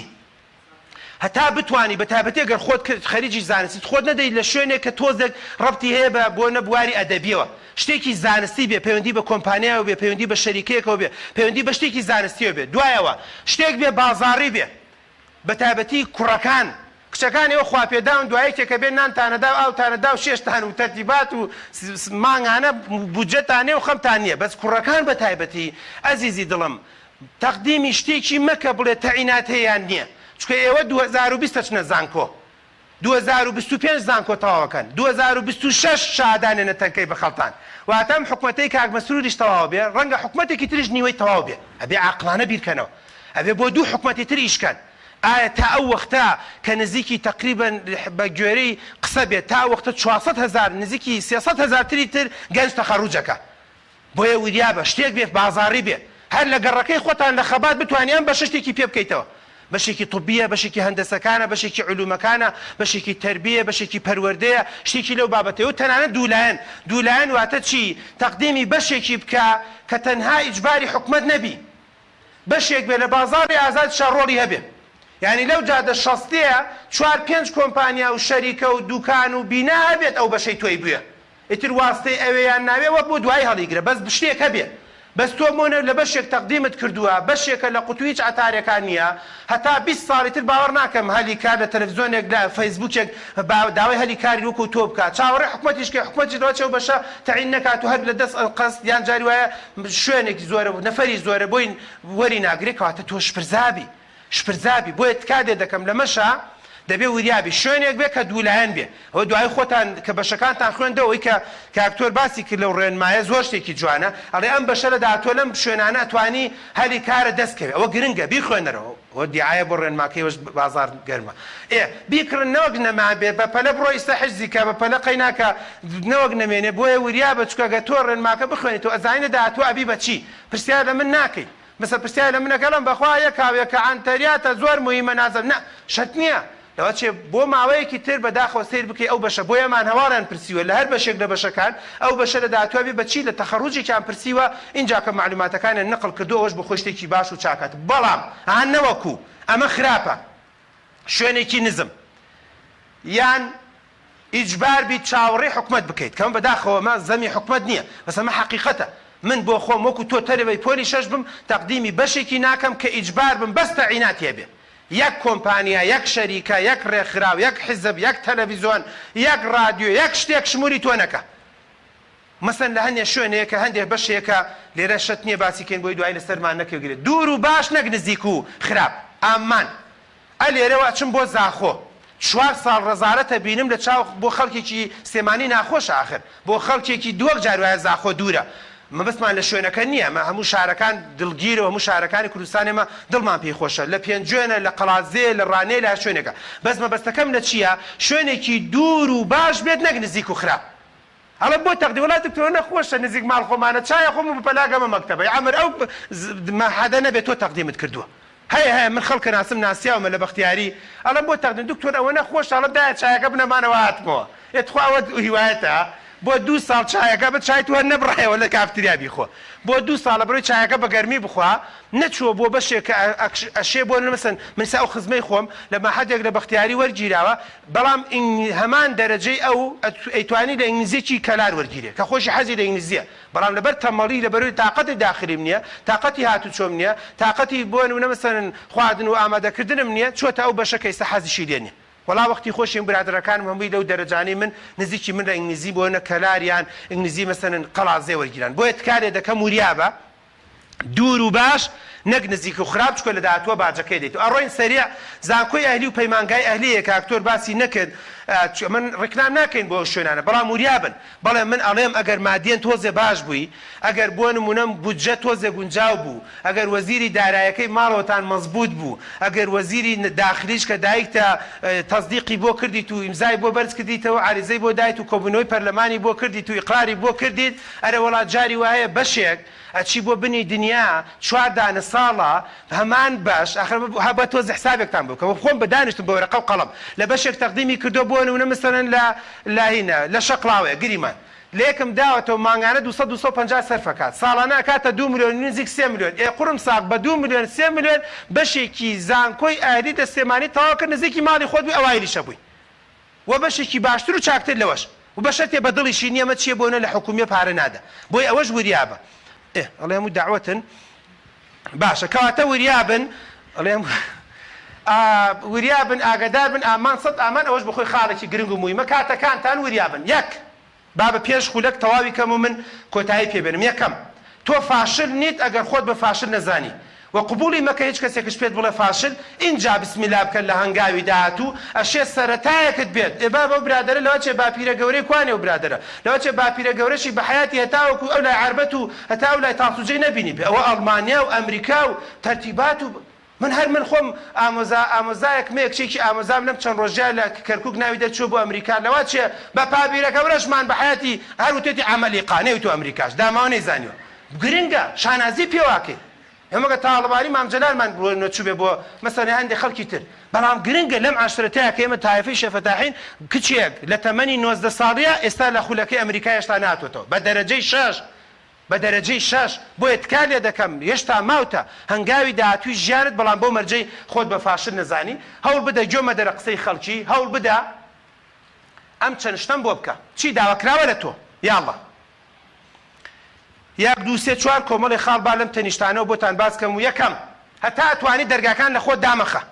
هەتا بتوانی بە تایبەتی ئەگەر خۆت خەریجی زانستی خۆت نەدەیت لە شوێنێک کە تۆزێک ڕەبتی هەیە بۆ نەبواری ئەدەبیەوە شتێکی زانستی بێ پەیوەندی بە کۆمپانیایەوە بێ پەیوەندی بە شەریکەیەکەوە بێ پەیوەندی بە شتێکی زانستیەوە بێ دوایەوە شتێک بێ بازاڕی بێ بە تایبەتی کوڕەکان کچەکانەوە خواپێداون دوایەکێکە بێ نانتانەدا و ئاوتانەدا و شێشتان و تەرتیبات و مانگانە بودجەتانێ و خەمتان نییە بەس کوڕەکان بە تایبەتی ئەزیزی دڵم تەقدیمی شتێکی مەکە بڵێ تەعینات هەیەیان نییە چکە ئێوە 2020 چنە زانکۆ 2025 زانکۆ تەواوەکەن 2026 شادانێنە تەنکەی بە خەڵتان واتەم حکومەتەی کاک مەسروریش تەواو بێ ڕەنگە حکومەتێکی تریش نیوەی تەواو بێ ئەبێ عاقلانە بیرکەنەوە ئەبێ بۆ دوو حکومەتی تر ئیشکەن ئایا تا ئەو وەختە کە نزیکی تقریبن بە گوێرەی قسە بێت تا وەختە 400,000 نزیکی 300,000 تری تر گەنج تەخەڕوجەکە بۆیە وریابە شتێک بێت بازاڕی بێ هەر لە گەڕەکەی خۆتان لە خەبات بتوانیان بە شتێکی پێ بکەیتەوە بەشێکی طبیە بەشێکی هەندەسەکانە بەشێکی علومەکانە بەشێکی تربیە بەشێکی پەروەردەیە شتێکی لەو بابەتەوە و تەنانەت دوولایەن واتە چی تەقدیمی بەشێکی بکە کە تەنها ئیجباری حکومەت نەبی بەشێک بێ لە بازاڕی ئازاد شەڕۆڵی هەبێ یعنی لەو جادە شەستەیە 4-5 کۆمپانیا و شەریکە و دوکان و بینا هەبێت ئەو بەشەی تۆی بووە ئیتر واستەی ئەوەیان ناوێ وەک بۆ دوای هەڵیگرە بەس شتێک هەبێ بەس تۆ مۆنە لە بەشێک تەقدیمت کردووە بەشێکە لە قوتوی هیچ عەتارێکان نییە هەتا 20 ساڵی تر باوەڕ ناکەم هەلی کار لە تەلەڤیزۆنێک لە فەیسبووکێک داوای هەلی کاری وەکو تۆ بکات چاوەڕێ حکومەتیش کە حکومەتی دەوەچەوە بەشە تەعین نەکات و هەر لە دەست قەست یان جاری وایە شوێنێکی زۆرە بوو نەفەری زۆرە بۆی وەری ناگرێت کەواتە تۆ شپرزابی بۆیە تکادێ دەکەم لە مەشە دەبێ وریابی شوێنێک بێ کە دوولایەن بێ ئەوە دوای خۆتان کە بەشەکانتان خوێندەوەی کە ئاکتۆر باسی کرد لەو ڕێنمایە زۆر شتێکی جوانە ئەڵێ ئەم بەشە لە داهاتوە لەم شوێنانە ئەتوانی هەلی کارە دەستکەوێت ئەوە گرنگە بیخوێنەرەوە ئەوە دیعایە بۆ ڕێنماکەیەوەش بازار گەرمە بیکڕن نەوەک نەما بێ بە پەلە بڕۆ ئیستا حیزیکە بە پەلە قەیناکە نەوەک نەمێنێ بۆیە وریابە چکەگە تۆ ڕێنماکە بخوێنێتەوە ئەزانینە داهاتوە ئەبی بە چی پرسیار لە من ناکەی مثل پرسیار لە منەکەڵم بەخوا یەکاوێکە ئەنتەریاتە زۆر مهمە نازم نە شەرت نییە لەوە چێ بۆ ماوەیەکی تر بەداخەوە سیر بکەی ئەو بەشە بۆیەمان هەواڵیان پرسیوە لە هەر بەشێک لە بەشەکان ئەو بەشە لە داهاتوە بە چی لە تەخەڕوجێکیان پرسیوە اینجا کە معلوماتەکانیان نەقڵ کردووەش بۆ خۆی شتێکی باش و چاکات بەڵام ئەهان نەوەکو ئەمە خراپە شوێنێکی نزم یان ئیجبار بیت چاوەڕێی حکومەت بکەیت کەم بەداخەوە مە زەمی حکومەت نییە بەس ئەمە حەقیقەتە من بۆ خۆم وەکو تۆ تەرەوەی پۆلی شەش بم تەقدیمی بەشێکی ناکەم کە ئیجبار بم بەس تەعینات هەبێ یەک کۆمپانیا یەک شەریکە یەک ڕێکخراو یەک حیزب یەک تەلەڤیزۆن یەک رادیۆ یەک شتێک شموری تۆ نەکە مەسەن لە هەندێک شوێنەیە کە هەندێک بەشێکە لێرە شت نییە باسی کەین بۆی دوای لەسەرمان نەکەوێت دوور و باش نەک نزیک و خراپ ئامان ئەلێرەوە چم بۆ زاخۆ 4 ساڵ ڕەزارەتە بینم لە چاو بۆ خەڵکێکی سێمانی ناخۆش آخر بۆ خەڵکێکی دووەک جاروایە زاخۆ دوورە مەبەستمان لە شوێنەکە نییە مە هەموو شارەکان دڵگیرەوە هەموو شارەکانی کوردستانێمە دڵمان پێی خۆشە لە پێنجێنە لە قەڵازێ لە ڕانێ لە شوێنێکە بەس مەبەستەکەم لە چییە شوێنێکی دوور و باش بێت نەک نزیک و خراپ هەڵە بۆ تەقدی وڵاتی تۆ نەخۆشە نزیک ماڵ خۆمانە چایە خۆم بەپەلاگەمە مەکتەبە عەمر ئەو مەحەدە نەبێت تۆ تەقدیمت کردووە هەیە من خەڵکە ناسم ناسیاومە لە بەختیاری ئەڵەم بۆ تەقدیم دکتۆر ئەوە نەخۆش ئەڵە دایە چایەکە بنەمانەوە هاتمەوە ئێتخوا ئەوە هیوایەتە بۆ 2 ساڵ چایەکە بە چای تو هەر نەبڕایەوە لە کافتریا بیخۆ بۆ 2 ساڵە بڕۆی چایەکە بە گەرمی بخوا نەچووە بۆ بەشێک ئەشێ بۆ مەسەن من ئەو خزمەی خۆم لە مەحەدێک لە بەختیاری وەرگیراوە بەڵام هەمان دەرەجەی ئەو ئەیتوانی لە ئینگلیزیەکی کەلار وەرگیرێ کە خۆشی حەزی لە ئینگلیزیە بەڵام لەبەر تەمەڵی لەبەرەوەی تااقەتی داخلیم نییە تااقەتی هاتوچۆم نییە تااقەتی بۆ نمونە مەسەن خواردن و ئامادەکردنم نییە چۆتە ئەو بەشەکە ئێستا حەزیشی لێ نییە وەڵا وەختی خۆشیم برادەرەکانم هەمووی لەو دەرەجانەی من نزیکی من لە ئینگلیزی بۆنە کەلاریان ئینگلیزی مەسەن قەڵازێ وەرگیران بۆیە تکارێ دەکەم وریابە دوور و باش نەک نزیک و خراپ چکە لە داهاتوە باجەکەی دێت و ئەڕۆین سەریع زانکۆی ئەهلی و پەیمانگای ئەهلیەیە کە ئاکتۆر باسی نەکرد من ڕێکلام ناکەین بۆ شوێنانە بەڵام وریابن بەڵێ من ئەڵێم ئەگەر مادیەن تۆزێ باش بووی ئەگەر بۆ نمونەم بودجە تۆزێ گونجاو بوو ئەگەر وەزیری دارایەکەی ماڵەوەتان مەزبوط بوو ئەگەر وەزیری داخلیش کە دایکتە تەصدیقی بۆ کردیت و ئیمزای بۆ بەرز کردیتەوە عاریزەی بۆ دایت و کۆبوونەوەی پەرلەمانی بۆ کردیت و ئیقراری بۆ کردیت ئەرە وڵات جاری وایە بەشێک ئەچی بۆ بنی دنیا 4 دانە ساڵە هەمان باش ئاخر هەبە تۆز حسابێکتان بوو کە خۆم بەدانیشتم بە وەرەقە و قەڵەم لە بەشێک تەقدیمی کردو بۆ نمونە مەسەلەن لە هینە لە شەقڵاوێ گریمان لێکم داوەتەوە مانگانە 250 سەرفەکات ساڵانە کاتە 2 ملیۆن نزیک 3 ملیۆن قڕم ساق بە 2 ملیۆن 3 ملیۆن بەشێکی زانکۆی ئاهلی دەستێمانی تەواو کرد نزیکی ماڵی خۆت بووی ئەوایلیشە بووی و بەشێکی باشتر و چاکتر لەوەش و بەشە تێ بە دڵیشی نیەمە چیە بۆنە لە حکومیە پارە نادە بۆی ئەوەش وریابە ئەڵێ هەموو داوەتن باشە کەواتە وریابن ئەڵێم وریابن ئاگادار بن ئامان سەد ئامان ئەوەش بەخۆی خاڵێکی گرنگ و مویمە کاتەکانتان وریابن یەک با بە پێش خولەک تەواوی کەم و من کۆتایی پێبێنم یەکەم تۆ فاشل نیت ئەگەر خۆت بە فاشل نەزانی و قبولی مەکە هیچ کەسێکش پێت بڵێ فاشل اینجا بسمیلا بکەن لە هەنگاوی داهاتوو ئەشێ سەرەتایەکت بێت ئێبا بەو برادەرە لەوە چێ باپیرە گەورەی کوانێ و برادەرە لەوە چێ باپیرە گەورەشی بە حیاتی هەتاوەکو ئەو لای عربەت و هەتا ئەو لای تاسوجەی نەبینی بێ ئەوە ئەڵمانیا و ئەمریکا و تەرتیبات و من خۆم ئامۆزایەک مەیەکچێکی ئامۆزام لەم چەند ڕۆژە لە کەرکووک ناوی دەچوو بۆ ئەمریکا لەوە چێ بە پابیرە گەورەشمان بە حیاتی هەر وتێتی عەمەلی قانەی تو ئەمریکاش داماوە نەیزانیوە گرنگە شانازی پێواکەی ئێمەگە تاڵبانی مامجلالمان نەچوو بێ بۆ مەسەڵەن هەندێک خەڵکی تر بەڵام گرنگە لەم عاشرەتەیە کە ئێمە تایفەی شێفەتاحین کچێک لە تەمەنی 19 ساڵیە ئێستا لە خولەکەی ئەمریکا هێشتا نهاتوێتەوە بە دەرەجەی 6 بە دەرەجەی 6 بۆ ئێتکار لێ دەکەم هێشتا ماوتە هەنگاوی داهاتووی ژیانت بەڵام بۆ مەرجەی خۆت بە فاشل نەزانی هەوڵ بدە گوێمە دەرە قسەی خەڵکی هەوڵ بدە ئەم چەند شتەم بۆ بکە چی داواکراوە لە تۆ یاڵڵا یاک دوو سێ چوار کۆمەڵی خاڵ با لەم تەنیشتانەوە بۆتان باس کەم و یەکەم هەتا ئەتوانی دەرگاکان لە خۆت دامەخە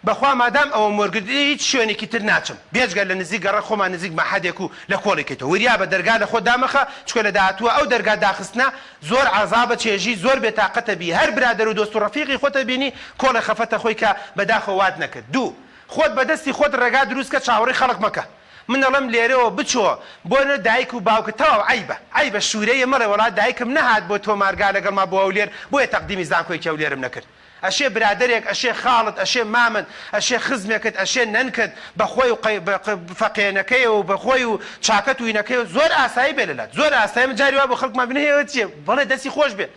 بەخوا مادام ئەوە مۆرگردی هیچ شوێنێکی تر ناچم بێجگە لە نزیک گەڕە خۆمان نزیک مەحەدێک و لە کۆڵێکێتەوە وریا بە دەرگا لە خۆ دامەخە چکە لە داهاتووە ئەو دەرگا داخستنە زۆر عەزابە چێژی زۆر بێتاقەتە بی هەر برادەر و دۆست و ڕەفیقی خۆتە بینی کۆڵە خەفەتە خۆی کە بەداخەوە وات نەکرد دوو خۆت بەدەستی خۆت ڕێگا دروست کە چاوەڕێی خەڵک مەکە من دەڵێم لێرەوە بچۆ بۆنە دایک و باوکە تەواو عیبە شوورەیە مەڵێ وڵات دایکم نەهات بۆ تۆ مارگا لەگەڵما بۆ ئەولێر بۆیە تەقدیمی زانکۆی کەولێرم نەکرد ئەشێ برادەرێک ئەشێ خاڵت ئەشێ مامن ئەشێ خزمێکت ئەشێ نەنکرد بەخۆی و فەقێنەکەی و بەخۆی و چاکەت وینەکەی و زۆر ئاسایی بێ لەلات زۆر ئاسایی جاری وا بۆ خەڵکمان بنێەوە چیە بەڵێ دەستی خۆش بێ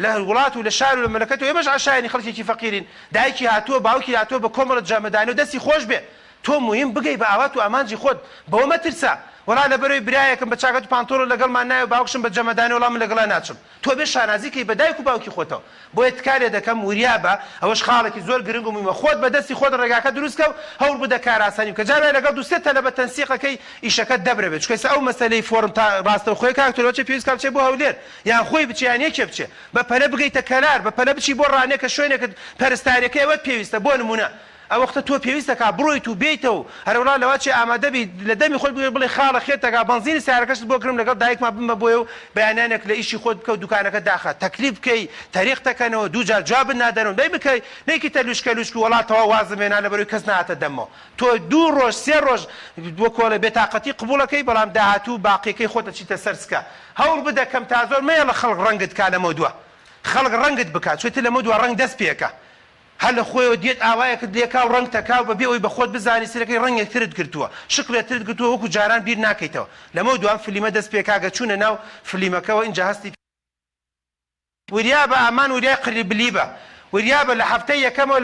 لە وڵات و لە شار و لە مەلەکەت و ئێمەش عاشایانی خەڵکێکی فەقیرین دایکی هاتووە باوکی هاتووە بە کۆمەڵە جامەدانی و دەستی خۆش بێ تۆ مهم بگەی بە ئاوات و ئامانجی خۆت بەوە مەترسە وڵا لەبەرەوەی برایەکم بە چاکەت و پانتۆڵ لەگەڵمان نایە و باوکشم بە جەمەدانی وەڵام من لەگەڵا ناچم تۆ بێ شانازیکەی بە دایک و باوکی خۆتەوە بۆیە تکارێ دەکەم وریا بە ئەوەش خاڵێکی زۆر گرنگ و مهمە خۆت بەدەستی خۆت ڕێگاکە دروستکە و هەوڵ بدە کار ئاسانی بکە جارێ لەگەڵ دوو سێ تەلەبە تەنسیقەکەی ئیشەکەت دەبرێت چکە ئەو مەسەلەی فۆرم تا ڕاستەوخۆی کاکتۆرەوەی پێویست کار بچێ بۆ هەولێر یان خۆی بچێ یان یەکێ بچێ بە پەلە بگەیتە کەلار بە پەلە بچی بۆ ڕانێکە شوێنێکت پەرستاریەکەی ئەوەت پێویستە بۆ نمونە ئەو وەختە تۆ پێویستەکە بڕۆیت و بێیتەوە هەروەڵا لەوە چێ ئامادەبی لە دەمی خۆت بڵێ خاڵە خێتەکە بەنزینی سیارەکەشت بۆ کڕم لەگەڵ دایکمان بمە بۆیە و بەیانانێک لە ئیشی خۆت بکە و دوکانەکە داخات تەکلیف بکەی تاریخ تەکەنەوە دوو جار جواب نادەنەوە دەی بکەی نەیکیتە لوشکە وڵاتەوە وازمێنا لەبەروی کەس نهاتە دەمەوە تۆ دوو ڕۆژ سێ ڕۆژ بۆ کۆڵە بێتاقەتی قبوڵەکەی بەڵام داهاتوو باقیەکەی خۆتە چیتە سەرسکە هەوڵ بدە کەم تا زۆر مەیە لە خەڵک ڕەنگت کا لەمە دووە خەڵک ڕەنگت بکات چێتە لەمە دووە ڕەنگ دەست پێکە هەر لە خۆیەوە دێت ئاوایەکت لێکا و ڕەنگ تەکاو بەبێ ئەوی بە خۆت بزانی سەرەکەی ڕەنگێکترت گرتووە شکلێترت گرتووە وەکو جاران بیر ناکەیتەوە لەمە دوام فلیمە دەست پێکاگە چوونە ناو فلیمەکەەوە اینجا هەستی وریا بە ئامان وریای قریبلی بە وریا بە لە هەفتەی یەکەمەوە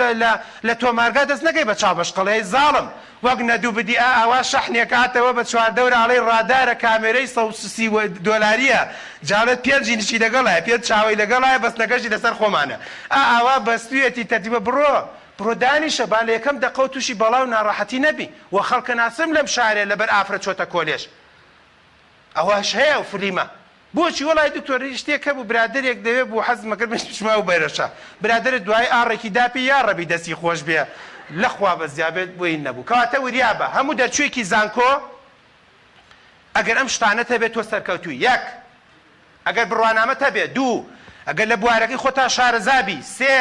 لە تۆمارگا دەست نەکەی بە چاوبەشقەڵەی زاڵم وەک نەدوو بدی ئاوا شەحنێک هاتەوە بە چواردەورە ڕادارە کامێرەی $130 جاڵت پێنجی نشی لەگەڵایە پێت چاوەی لەگەڵایە بەستنەکەشی لەسەر خۆمانە ئاوا بەستویەتی تەرتیبە بڕۆ دانیشە با لە یەکەم دەقە و تووشی بەڵاو ناڕەحەتی نەبی وە خەڵکە ناسم لەم شارێ لەبەر ئافرەت چۆتە کۆلێژ ئەوەش هەیە و فلیمە بۆچی وڵای دکتۆری شتێکە بوو برادێک دەوێت بوو حەزمەکرد بشما و بەرەشە برادرت دوای ئاڕێکی داپی یا ڕەبی دەستی خۆش بێ لەخوا بە زیابێت بۆی نەبوو کەواتە وریا بە هەموو دەرچوویەکی زانکۆ ئەگەر ئەم شتانە هەبێت تۆ سەرکەوتووی یەک ئەگەر بڕوانامەت هەبێت دوو ئەگەر لە بوارەکەی خۆتا شارەزابی سێ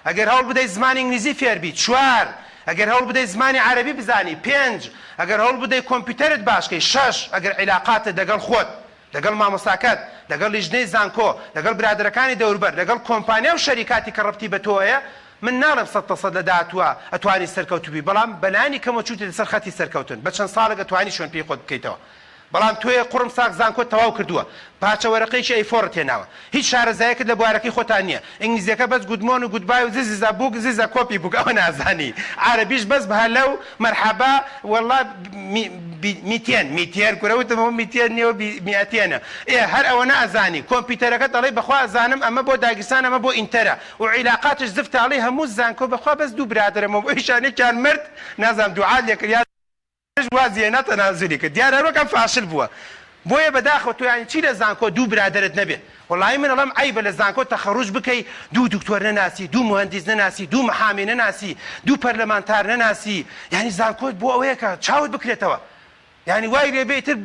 ئەگەر هەوڵ بدەیت زمانی ئینگلیزی فێربی چوار ئەگەر هەوڵ بدەیت زمانی عەرەبی بزانی پێنج ئەگەر هەوڵ بدەیت کۆمپیوتەرت باشکەی شەش ئەگەر عیلاقاتت لەگەڵ خۆت لەگەڵ مامۆستاکەت لەگەڵ لیژنەی زانکۆ لەگەڵ برادەرەکانی دەوروبەر لەگەڵ کۆمپانیا و شەریکاتی کە ڕەبتی بە تۆیە من ناڵم 100% لە داهاتووە ئەتوانی سەرکەوتوبی بەڵام بەلانی کەمە چووتە سەر خەتی سەرکەوتن بە چەند ساڵێک ئەتوانی شوێن پێی خۆت بکەیتەوە بەڵام تۆیە قوڕم ساق زانکۆ تەواو کردووە پاچە وەرەقەیەکی ئەیفۆڕت هێناوە هیچ شارەزایەکت لە بوارەکەی خۆتان نییە ئینگلیزیەکە بەس گودمۆن و گودبای و زیزا بووک زیزا کۆپی بووک ئەوە نازانی عەرەبیش بەس بە هەلە و مەرحەبا وەڵڵا میتێن کورەوتمەوە میتێن نێوە میاتێنە هەر ئەوە نازانی کۆمپیوتەرەکە دەڵێ بەخوا ئەزانم ئەمە بۆ داگستان ئەمە بۆ ئینتەرە و عیلاقاتش زفتاڵی هەموو زانکۆ بەخوا بەس دوو برادرەمە بۆ ئیشانێکیان مرد نازانم دوعات لێکرد وازیە نەتەنازلی کرد دیارەکەم فاشل بووە بۆیە بەداخەوە تۆ یانی چی لە زانکۆ دوو برادرت نەبێت وڵی من ئەڵەم عیبە لە زانکۆ تەخەڕوج بکەی دوو دکتۆر نەناسی دوو مهندس نەناسی دوو محامی نەناسی دوو پەرلەمانتار نەناسی یعنی زانکۆت بۆ ئەوەیە کە چاوت بکرێتەوە یعنی وای لێ بێتتر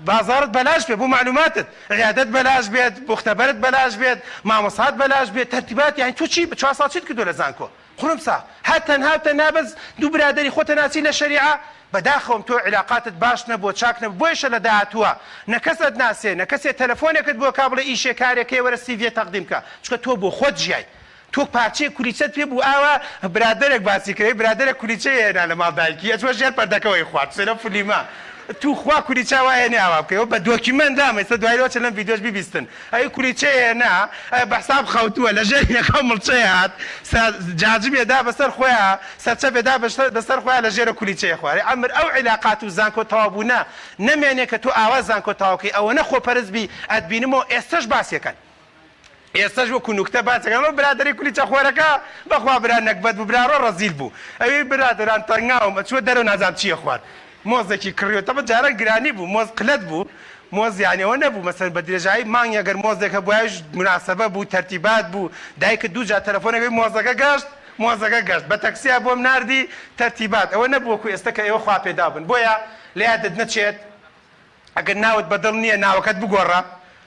بازارت بەلاش بێت بۆ معلوماتت عیادەت بەلاش بێت بختەبەرت بەلاش بێت مامۆسات بەلاش بێت تەرتیبات یعنی تۆ چی 4 ساڵ چیت کردو لە زانکۆ قڕمسا هەتەنها نابەز دوو برادری خۆتە ناسی لە شەریعە بەداخەوم تۆ علاقاتت باش نەبووە چاک نەبوو بۆیشە لە داهاتووە نەکەست ناسێ نەکەسێ تەلەفۆنێکت بۆ کا بڵێ ئیشێ کارێکەکەی وەرە سیڤێ تەقدیم کە چکە تۆ بۆ خۆت ژیای تۆ پارچەیە کولیچەت پێ بوو ئاوا برادەرێک باسی کردی برادەرێک کولیچەیە هێنا لە ماڵدایکی ئەچوە ژێر پەردەکەوەی خوارد سێرە فلیما تو خوا کولیچە وایە ناوا بکەیەوە بە دۆکیمەن دام ئێستا دوایەوە چەند لەم ڤیدیۆش بیبیستن ئەی کولیچەیە هێنا بەحساب خەوتووە لە ژێرینەکە مڵچەیە هات جاجبێدا بەسەر خۆیان سەرچەبێدا بەسەر خۆیان لە ژێرە کولیچەیە خوارێ ئەمر ئەو عیلاقات و زانکۆ تەوابوونە نەمێنێ کە تۆ ئاوا زانکۆ تاواکەی ئەوە نەخۆپەرست ئەتبینمەوە ئێستش باسیەکەن ئێستش وەکو نوکتە باسەکەنەوە برادری کولیچە خۆرەکە بەخوا برا نەکبەت بوو برارۆ ڕەزیل بوو ئەوەی برادران تەنگاوم ئەچوە دەرەوە نازانم چییە خوارد مۆزێکی کڕیوە تەمە جارە گرانی بوو مۆز قلەت بوو مۆز یانیەوە نەبوو مەسەر بە درێژایی مانگ ئەگەر مۆزێکە بۆیش مناسبە بوو تەرتیبات بوو دایکە دوو جا تەلەفۆنەکەی مۆزەکە گەشت مۆزەکە گەشت بە تەکسیا بۆم ناردی تەرتیبات ئەوە نەبووەکو ئێستا کە ئێوە خوا پێدا بن بۆیە لە یادت نەچێت ئەگەر ناوت بەدڵ نییە ناوەکەت بگۆڕە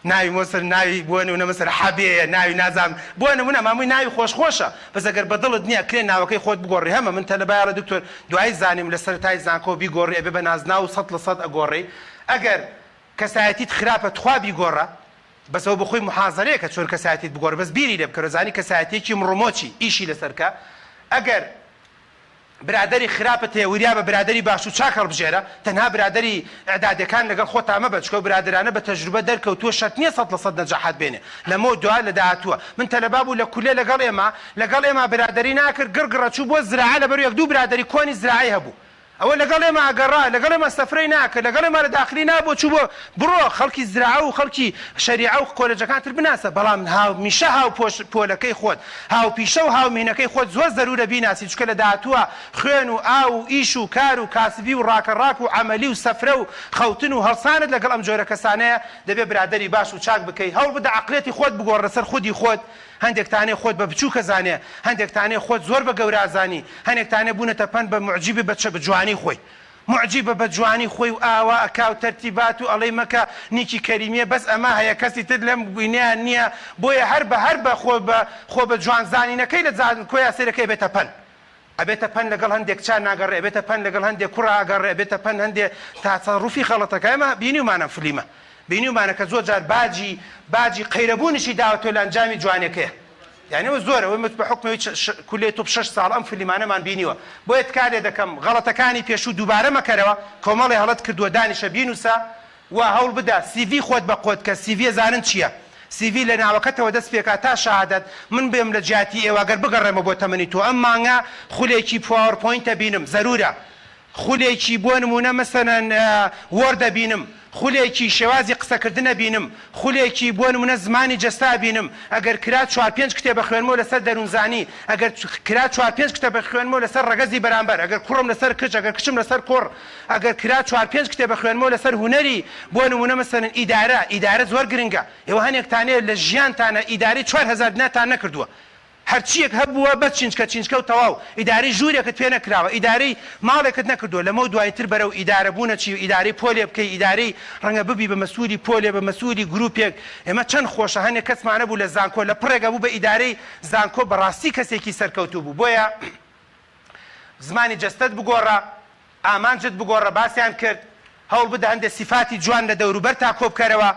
ناوی مۆسر ناوی بۆ نمونە مەسەر حەبەیە ناوی نازانم بۆ نمونە مامووی ناوی خۆشخۆشە بەس ئەگەر بەدڵت نییە کرێن ناوەکەی خۆت بگۆڕی هەمە من تەلەبایە دکتۆر دوای زانیم لە سەرەتای زانکۆ بیگۆڕی ئەبێ بە نازنا و 100% ئەگۆڕی ئەگەر کەسایەتیت خراپە تخوا بیگۆڕە بەسەوە بخۆی محازەرەیە کە چۆن کەسایەتیت بگۆڕ بەس بیری لێ بکەرە زانی کەسایەتێکی مڕمۆچی ئیشی لەسەرکە ئەگەر برادری خراپە تێوریا بە برادری باش و چاک هەڵبژێرە تەنها برادری ئەعدادەکان لەگەڵ خۆت ئامە بە چکە برادرانە بە تەجروبە دەرکەوتووە شەرت نییە 100% نەجاحات بێنێ لەمەوە دوای لە داهاتووە من تەلەبا بوو لە کولێ لەگەڵ ئێمە برادری ناکرد گڕگڕە چوو بۆ زراعە لەبەر یەک دوو برادری کۆنی زراعی هەبوو ئەوە لەگەڵ ئێمە ئەگەڕا لەگەڵ ئێمە سەفرەی ناکرد لەگەڵ ئێمە لە داخلی نابوو چوو بۆ بڕۆ خەڵکی زراعە و خەڵکی شەریعە و کۆلێجەکانتر بناسە بەڵام میشە هاو پۆلەکەی خۆت هاو پیشە و هاو مینەکەی خۆت زۆر زەرورە بیناسی چکە لە داهاتووە خوێن و ئاو و ئیش و کار و کاسبی و ڕاکەڕاک و عەمەلی و سەفرە و خەوتن و هەڵسانت لەگەڵ ئەم جۆرە کەسانەیە دەبێت برادری باش و چاک بکەیت هەوڵ بدە عەقڵێتی خۆت بگۆڕە سەر خودی خۆت هەندێکتانێ خۆت بە بچووکە زانێ هەندێکتانێ خۆت زۆر بە گەورازانی هەندێکتانێ بوونەتە پەن بە معجیبی بە جوانی خۆی معجیبە بە جوانی خۆی و ئاوا ئەکاو تەرتیبات و ئەڵەی مەکە نیکی کەریمیە بەس ئەمە هەیە کەسی تر لەم بووینیان نییە بۆیە هەر بە خۆ بە جوانزانینەکەی لە کۆیا سێرەکەی بێتە پەن ئەبێتە پەن لەگەڵ هەندێک چان ناگەڕێ ئەبێتە پەن لەگەڵ هەندێک کوڕ ئاگەڕێ ئەبێتە پەن هەندێک تاسەڕوفی خەڵەتەکە ئێمە بینیومانە فلیمە بینیومانە کە زۆر جار باجی قەیرەبوونیشی داوەتۆ لە ئەنجامی جوانەکەیە يعني زۆرە وی مت بحکمەوەی کولێت و 6 ساڵ ئەم فلیمانەمان بینیوە بۆیە کارێ دەکەم غەڵەتەکانی پێشوو دووبارە مەکەرەوە کۆمەڵی هەڵەت کردووە دانیشە بینوسە و هەوڵ بدە سیڤی خۆت بە قۆت کە سیڤی زانن چییە سیڤی لە ناوەکەتەوە دەست پێکات تا شەهادەت من بێم لە جیاتی ئێوەگەر بگەڕێمە بۆ تەمەنی تۆ ئەم مانگە خولێکی پاوەرپۆینتە بینم زەرورە خولێکی بۆ نمونە مەسەلەن وەردە بینم خولێکی شێوازی قسەکردنە بینم خولێکی بۆ نمونە زمانی جەستا بینم ئەگەر کرا 4-5 کتێبە خوێنمەوە لەسەر دەروونزانی ئەگەر کرا 4-5 کتێبە خوێنمەوە لەسەر ڕەگەزی بەرامبەر ئەگەر کوڕم لەسەر کچ ئەگەر کچم لەسەر کوڕ ئەگەر کرا 4-5 کتێبە خوێنمەوە لەسەر هوەری بۆ نمونە مەسەلەن ئیدارە زۆر گرنگە ئێوە هەنێکتانەیە لە ژیانتانە ئیداری 4000 دینارتان نەکردووە هەرچیەک هەبووە بە چینچکە و تەواو ئیداری ژوورێکت پێ نەکراوە ئیداری ماڵێکت نەکردووە لەمە دوایتر بەرەو ئیدارە بوونە چی ئیداری پۆلێ بکەی ئیداری ڕەنگە ببی بە مەسوولی پۆلێ بە مەسوولی گروپێک ئێمە چەند خۆشە هەنێک کەسمانە بوو لە زانکۆ لە پڕێگە بوو بە ئیدارەی زانکۆ بەڕاستی کەسێکی سەرکەوتوو بوو بۆیە زمانی جەستت بگۆڕە ئامانجت بگۆڕە باسییان کرد هەوڵ بدە هەندێک سیفاتی جوان لە دەوروبەر تا کۆبکەرەوە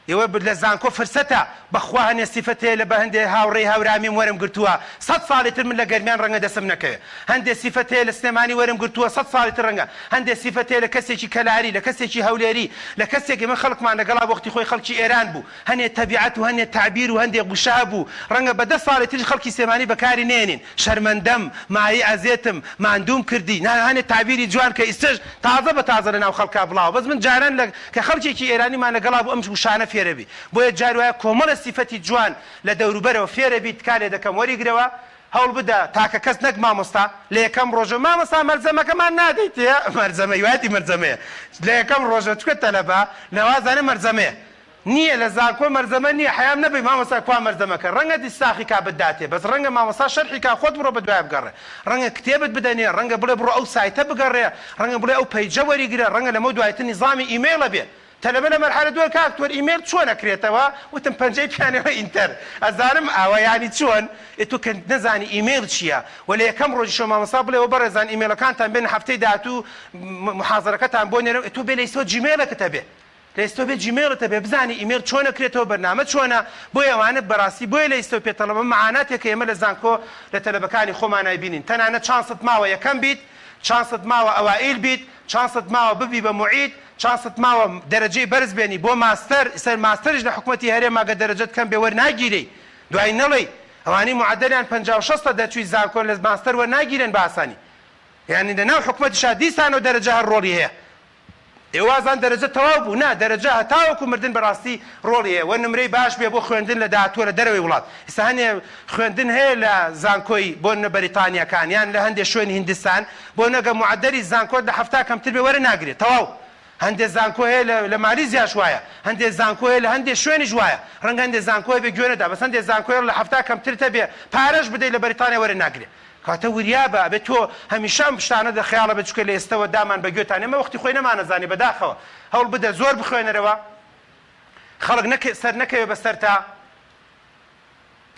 ئێوە لە زانکۆ فرسەتە بەخوا هەنێ سیفەت هەیە لە بە هەندێ هاوڕێی هاورامیم وەرم گرتووە 100 ساڵی تر من لە گەرمیان ڕەنگە دەسم نەکەوێت هەندێ سیفەت هەیە لە سلێمانی وەرم گرتووە 100 ساڵی تر ڕەنگە هەندێ سیفەت هەیە لە کەسێکی کەلاری لە کەسێکی هەولێری لە کەسێکی من خەڵکمان لەگەڵا وەختی خۆی خەڵکی ئێران بوو هەنێ تەبیعەت و هەنێ تعبیر و هەندێ گوشا بوو ڕەنگە بە 10 ساڵی تر خەڵکی سلێمانی بەکاری نێنین شەرمەندەم مایی ئەزێتم ماندوم کردی هەنێ تعبیری جوان کە ئیسەش تازە بە تازە لەناو خەڵکا بڵاو بەس من جاران کە خەڵکێکی ئێرانیمان لەگەڵا بوو ئەم وشانە فێرەبی بۆیە جار وایە کۆمەڵە سیفەتی جوان لە دەوروبەرەوە فێرە بیت کارێ دەکەم وەریگرەوە هەوڵ بدە تاکە کەس نەک مامۆستا لە یەکەم ڕۆژە مامۆستا مەرجەمەکەمان نادەیت مەرجەمە یواتی مەرجەمەیە لە یەکەم ڕۆژە چکە تەلەبە نەوازانە مەرجەمەیە نییە لە زانکۆ مەرجەمە نییە حەیام نەبێ مامۆستا کوا مەرجەمەکە ڕەنگە دیستاخی کا بداتێ بەس ڕەنگە مامۆستا شەرحی کا خۆت بڕۆ بەدوای بگەڕێ ڕەنگە کتێبت بدەنێ ڕەنگە بڵێ بڕۆ ئەو سایتە بگەڕێ ڕەنگە بڵێ ئەو پەیجە وەریگرە ڕەنگە لەمە دوایتر نیزامی ئیمێڵە بێ تەلەبە لە مەرحلە دووە کاکتۆر ئیمێل چۆن نەکرێتەوە وتم پەنجەی پیانەوە ئینتەر ئەزانم ئاوە ینی چۆن تۆ کە نەزانی ئیمێل چییە و لە یەکەم ڕۆژی شۆ مامۆستا بڵێەوە بەڕێزان ئیمێلەکانتان بێن هەفتەی داهاتوو محازەرەکەتان بۆ نێرە تۆ بێ لە ئێستۆ جیمێلەکەتە بێ لە ئێستۆ بێ جیمێلتە بێ بزانی ئیمێل چۆن نەکرێتەوە بەرنامە چۆنە بۆی ئەوانە بەڕاستی بۆیە لە ئێستۆ پێتەڵەمە مەعاناتێک کە ئێمە لە زانکۆ لە تەلەبەکانی خۆمان نایبینین تەنانەت چانست ماوە یەکەم بیت چانست ماوە ئەوائیل بیت چانست ماوە ببی بە موعید چانست ماوە دەرەجەی بەرز بێنی بۆ ماستەر ئێستا ماستەرش لە حکوومەتی هەرێما گە دەرەجەت کەم بێ وەرناگیرەی دوای نەڵێ ئەوانەی معدەلیان 56 دەچووی زانکۆ لە ماستەر وەرناگیرن بە ئاسانی یعنی لەناو حکوومەتیشا دیسانەوە دەرەجە هەر ڕۆڵی هەیە ئێوازان دەرەجە تەواو بوو نا دەرەجە هەتاوەکو مردن بەڕاستی ڕۆڵی هەیە وە نمرەی باش بێ بۆ خوێندن لە داهاتووە لە دەرەوەی وڵات ئێستا هەنێ خوێندن هەیە لە زانکۆی بۆ نە بەریتانیەکان یان لە هەندێک شوێنی هیندستان بۆ نەگە معدەلی زانکۆ لە هەفتا کەمتر بێ وەرە ناگرێت تەواو هەندێک زانکۆ هەیە لە مالیزیاش وایە هەندێک زانکۆ هەیە لە هەندێک شوێنیش وایە ڕەنگە هەندێک زانکۆی بێ گوێنەدا بەس هەندێک زانکۆی لە هەفتا کەمترتە بێ پارەش بدەیت لە بەریتانیا وەرە ناگرێت کاتە وریابە بێت تۆ هەمیشە پشتانە دە خەیاڵە بە چکە لە ئێستەوە دامان بە گوێتان ئێمە وەختی خۆی نەمانەزانی بەداخەوە هەوڵ بدە زۆر بخوێنەرەوە خەڵک سەر نەکەوێ بەسەر تا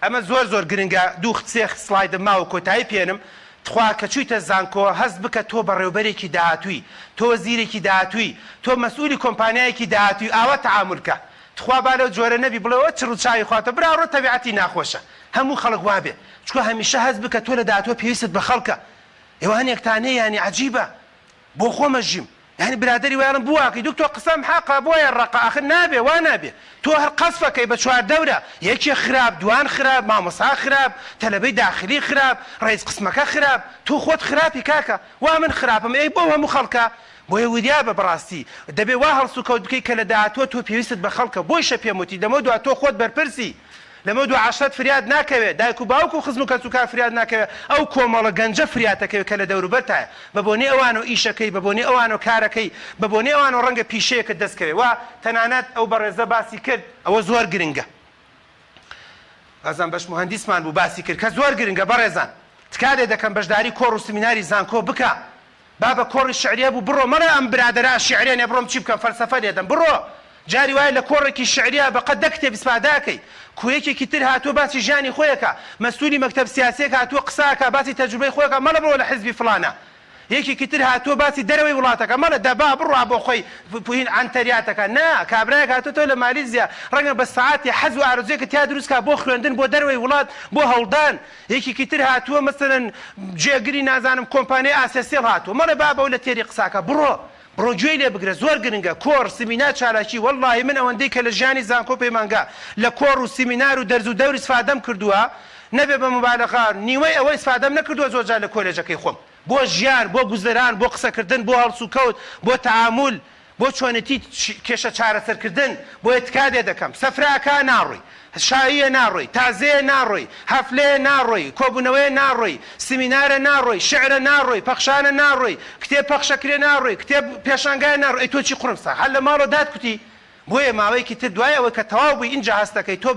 ئەمە زۆر گرنگە دوو سێ سڵایدم ماوە کۆتایی پێنم تخوا کە چوویتە زانکۆ هەست بکە تۆ بەڕێوەبەرێکی داهاتووی تۆ وەزیرێکی داهاتووی تۆ مەسئولی کۆمپانیایەکی داهاتووی ئاوا تەعامولکە تخوا با لەو جۆرە نەبی بڵێەوە چڕ و چاوی خواتە برا ڕۆ تەبیعەتی ناخۆشە هەموو خەڵک وابێ چکە هەمیشە هەست بکە تۆ لە داهاتووە پێویستت بە خەڵکە ئێوە هەنێکتانەیە ینی عەجیبە بۆ خۆمەژیم يعني برادری وایڵم بواکەی دوکتۆ قسەم حەقە بۆیە ڕەقە ئاخر نابێ وا نابێ تۆ هەر قەسفەکەی بە چوار دەورە یەکێ خراپ دوان خراپ مامۆستا خراپ تەلەبەی داخلی خراپ ڕئیس قسمەکە خراپ تۆ خۆت خراپی کاکە وا من خراپم ئەی بۆ هەموو خەڵکە بۆیە وریابە بەڕاستی دەبێ وا هەڵسوکەوت بکەی کە لە داهاتووە تۆ پێویستت بە خەڵکە بۆیشە پێم وتی لەمە دووە تۆ خۆت بەرپرسی لەمە دوو عەشرەت فریاد ناکەوێت دایک و باوک و خزم و کەسوکار فریاد ناکەوێت ئەو کۆمەڵە گەنجە فریاتەکەوێت کە لە دەوروبەرتایە بە بۆنێ ئەوان و ئیشەکەی بە بۆنێ ئەوان و کارەکەی بە بۆنێ ئەوان و ڕەنگە پیشەیەکە دەستکەوێت وا تەنانەت ئەو بەڕێزە باسی کرد ئەوە زۆر گرنگە ئازان بەش مهندیسمان بوو باسی کرد کە زۆر گرنگە بەڕێزان تکارێ دەکەم بەشداری کۆڕ و سمیناری زانکۆ بکە با بە کۆڕی شعریە بوو بڕۆ مەڵێ ئەم برادەرا شعریانێ بڕۆم چی بکەم فەلسەفە لێدەم بڕۆ جاری وایە لە کۆڕێکی شعریە بەقەد دە کتێب ئیسپاداکەی کوێیەکێکی تر هاتووە باسی ژیانی خۆیەکە مەسئولی مەکتەب سیاسیەک هاتووە قساکە باسی تەجروبەی خۆیەکە مەڵە بڕۆ لە حیزبی فڵانە یەکێکی تر هاتووە باسی دەرەوەی وڵاتەکە مەڵە دەبا بڕوا بۆ خۆی پوین ئەنتەریاتەکە نا کابرایەک هاتووەتەوە لە مالیزیا ڕەنگە بە سەعاتی حەز و ئارزوویەکە تیا دروستکە بۆ خوێندن بۆ دەرەوەی وڵات بۆ هەوڵدان یەکێکی تر هاتووە مەسەلەن جێگری نازانم کۆمپانیای ئاسێسێڵ هاتووە مەڵێ بابە لە تێری قساکە بڕۆ گوێی لێ بگرە زۆر گرنگە کۆڕ سیمینار چالاکی وەڵڵاهی من ئەوەندەی کە لە ژیانی زانکۆ پەیمانگا لە کۆڕ و سیمینار و دەرز و دەوری ئیسفادەم کردووە نەبێ بە مبالغە نیوەی ئەوەی ئیسفادەم نەکردووە زۆرجار لە کۆلێجەکەی خۆم بۆ ژیان بۆ گوزەران بۆ قسەکردن بۆ هەڵسوکەوت بۆ تەعامل بۆ چۆنەتی کێشە چارەسەرکردن بۆ ئێتکادێ دەکەم سەفراکە ناڕۆی شاییە ناڕۆی تازەیە ناڕۆی هەفلەیە ناڕۆی کۆبوونەوەیە ناڕۆی سیمینارە ناڕۆی شعرە ناڕۆی پەخشانە ناڕۆی کتێب پەخشەکرێ ناڕۆی کتێب پێشانگای ناڕۆی تۆ چی قورمسا هەر لە ماڵۆ دادکوتی بۆیە ماوەیەکی تر دوایەوە کە تەواو بووی ئینجا هەست دەکەی تۆ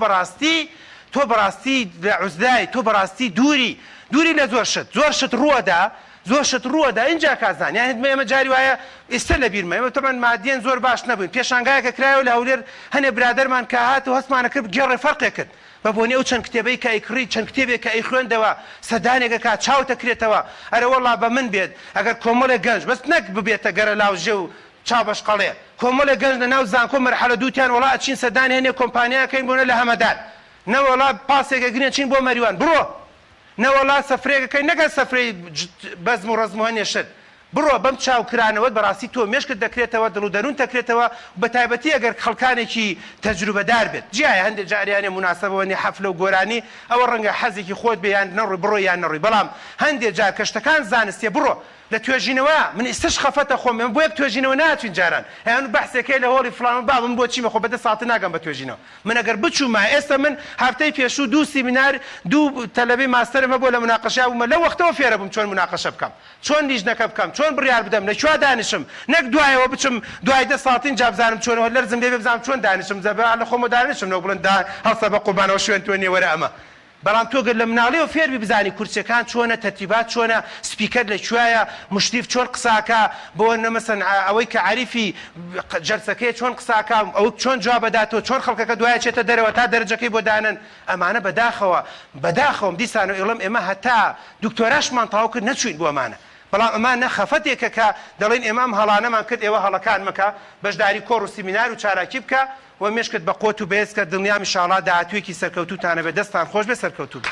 بەڕاستی لە عوزدای تۆ بەڕاستی دووری لە زۆر شت ڕووەدا اینجا کازان یان ئێمە جاری وایە ئێستا لە بیرمە ئێمە تەمان مادیەن زۆر باش نەبووین پێشانگایەکە کرایەوە لە هەولێر هەنێ برادەرمان کە هات و هەستمانە کرد گێڕێ فەرقێ کرد بە بۆنێ ئەو چەند کتێبەی کە ئەیکڕی چەند کتێبێک کە ئەیخوێندەوە سەدانێکە کا چاوتە کرێتەوە ئەرە وەڵا بە من بێت ئەگەر کۆمەڵێک گەنج بەس نەک ببێتە گەرە لاوژێ و چاوبەشقەڵێ کۆمەڵێک گەنج لە ناو زانکۆ مەرحەلە دووتیان وڵا ئەچین سەردان هێنێ کۆمپانیاکەین بۆنە لە هەمەدان نەوەڵا پاسێکە گرێن چین بۆ مەریوان بڕۆ نەوەڵا سەفرێکەکەی نەگەر سەفرەی بەزم و ڕزم و هەنێشت بڕۆ بەم چاوکرانەوەت بەڕاستی تۆ مێشکت دەکرێتەوە دڵ و دەروون دەکرێتەوە بە تایبەتی ئەگەر خەڵکانێکی تەجروبەدار بێت جیایە هەندێک جاریانێ مناسبەوەنی حەفلە و گۆرانی ئەوە ڕەنگە حەزێکی خۆت بێ یان نەڕووی بڕۆ یان نەڕووی بەڵام هەندێک جار کەشتەکان زانستیە بڕۆ لە توێژینەوە من ئێستش خەفەتە خۆم من بۆ یەک توێژینەوە ناچوین جاران هەیان بەحسێکەی لە هۆڵی فڵان با من بۆچی مەخۆ بەدە ساڵتە ناگەم بە توێژینەوە من ئەگەر بچوومە ئێستا من هەفتەی پێشوو دوو سیمینار دوو تەلەبەی ماستەرم هەبوو لە مناقەشا بوومە لەو وەختەوە فێرە بووم چۆن مناقەشە بکەم چۆن لیژنەکە بکەم چۆن بڕیار بدەم لەکوێ دانیشم نەک دوایەوە بچم دوای دە ساڵتین جا بزانم چۆنەوە لەرزم لێ بزانم چۆن دانیشم زەبە لە خۆمە دانیشم لەو بڵندا هەڵسە بە قوربانەوە شوێن تۆ نیە وەرە ئەمە بەڵام تۆ گەر لە مناڵەوە فێربی بزانی کورسەکان چۆنە تەرتیبات چۆنە سپیکەر لەکوێیە مشتیف چۆن قساکە بۆ نەمەسەن ئەوەی کە عریفی جەرسەکەی چۆن قساکە ئەو چۆن جواب بداتەوە چۆن خەڵکەکە دوایە چێتە دەرەوە تا دەرەجەکەی بۆ دانن ئەمانە بەداخەوەم دیسانە ئێڵم ئێمە هەتا دکتۆراشمان تەواو کرد نەچوین بۆ ئەمانە بەڵام ئەمانە خەفەتێکە کە دەڵێن ئێمە ئەم هەڵانەمان کرد ئێوە هەڵەکان مەکە بەشداری کۆڕ و سیمینار و چالاکی بکە و مێشکت بە قۆت و بێز کە دڵنیام ئینشاڵڵا داهاتوویەکی سەرکەوتوتانە بێ دەستان خۆش بێ سەرکەوتوو بێ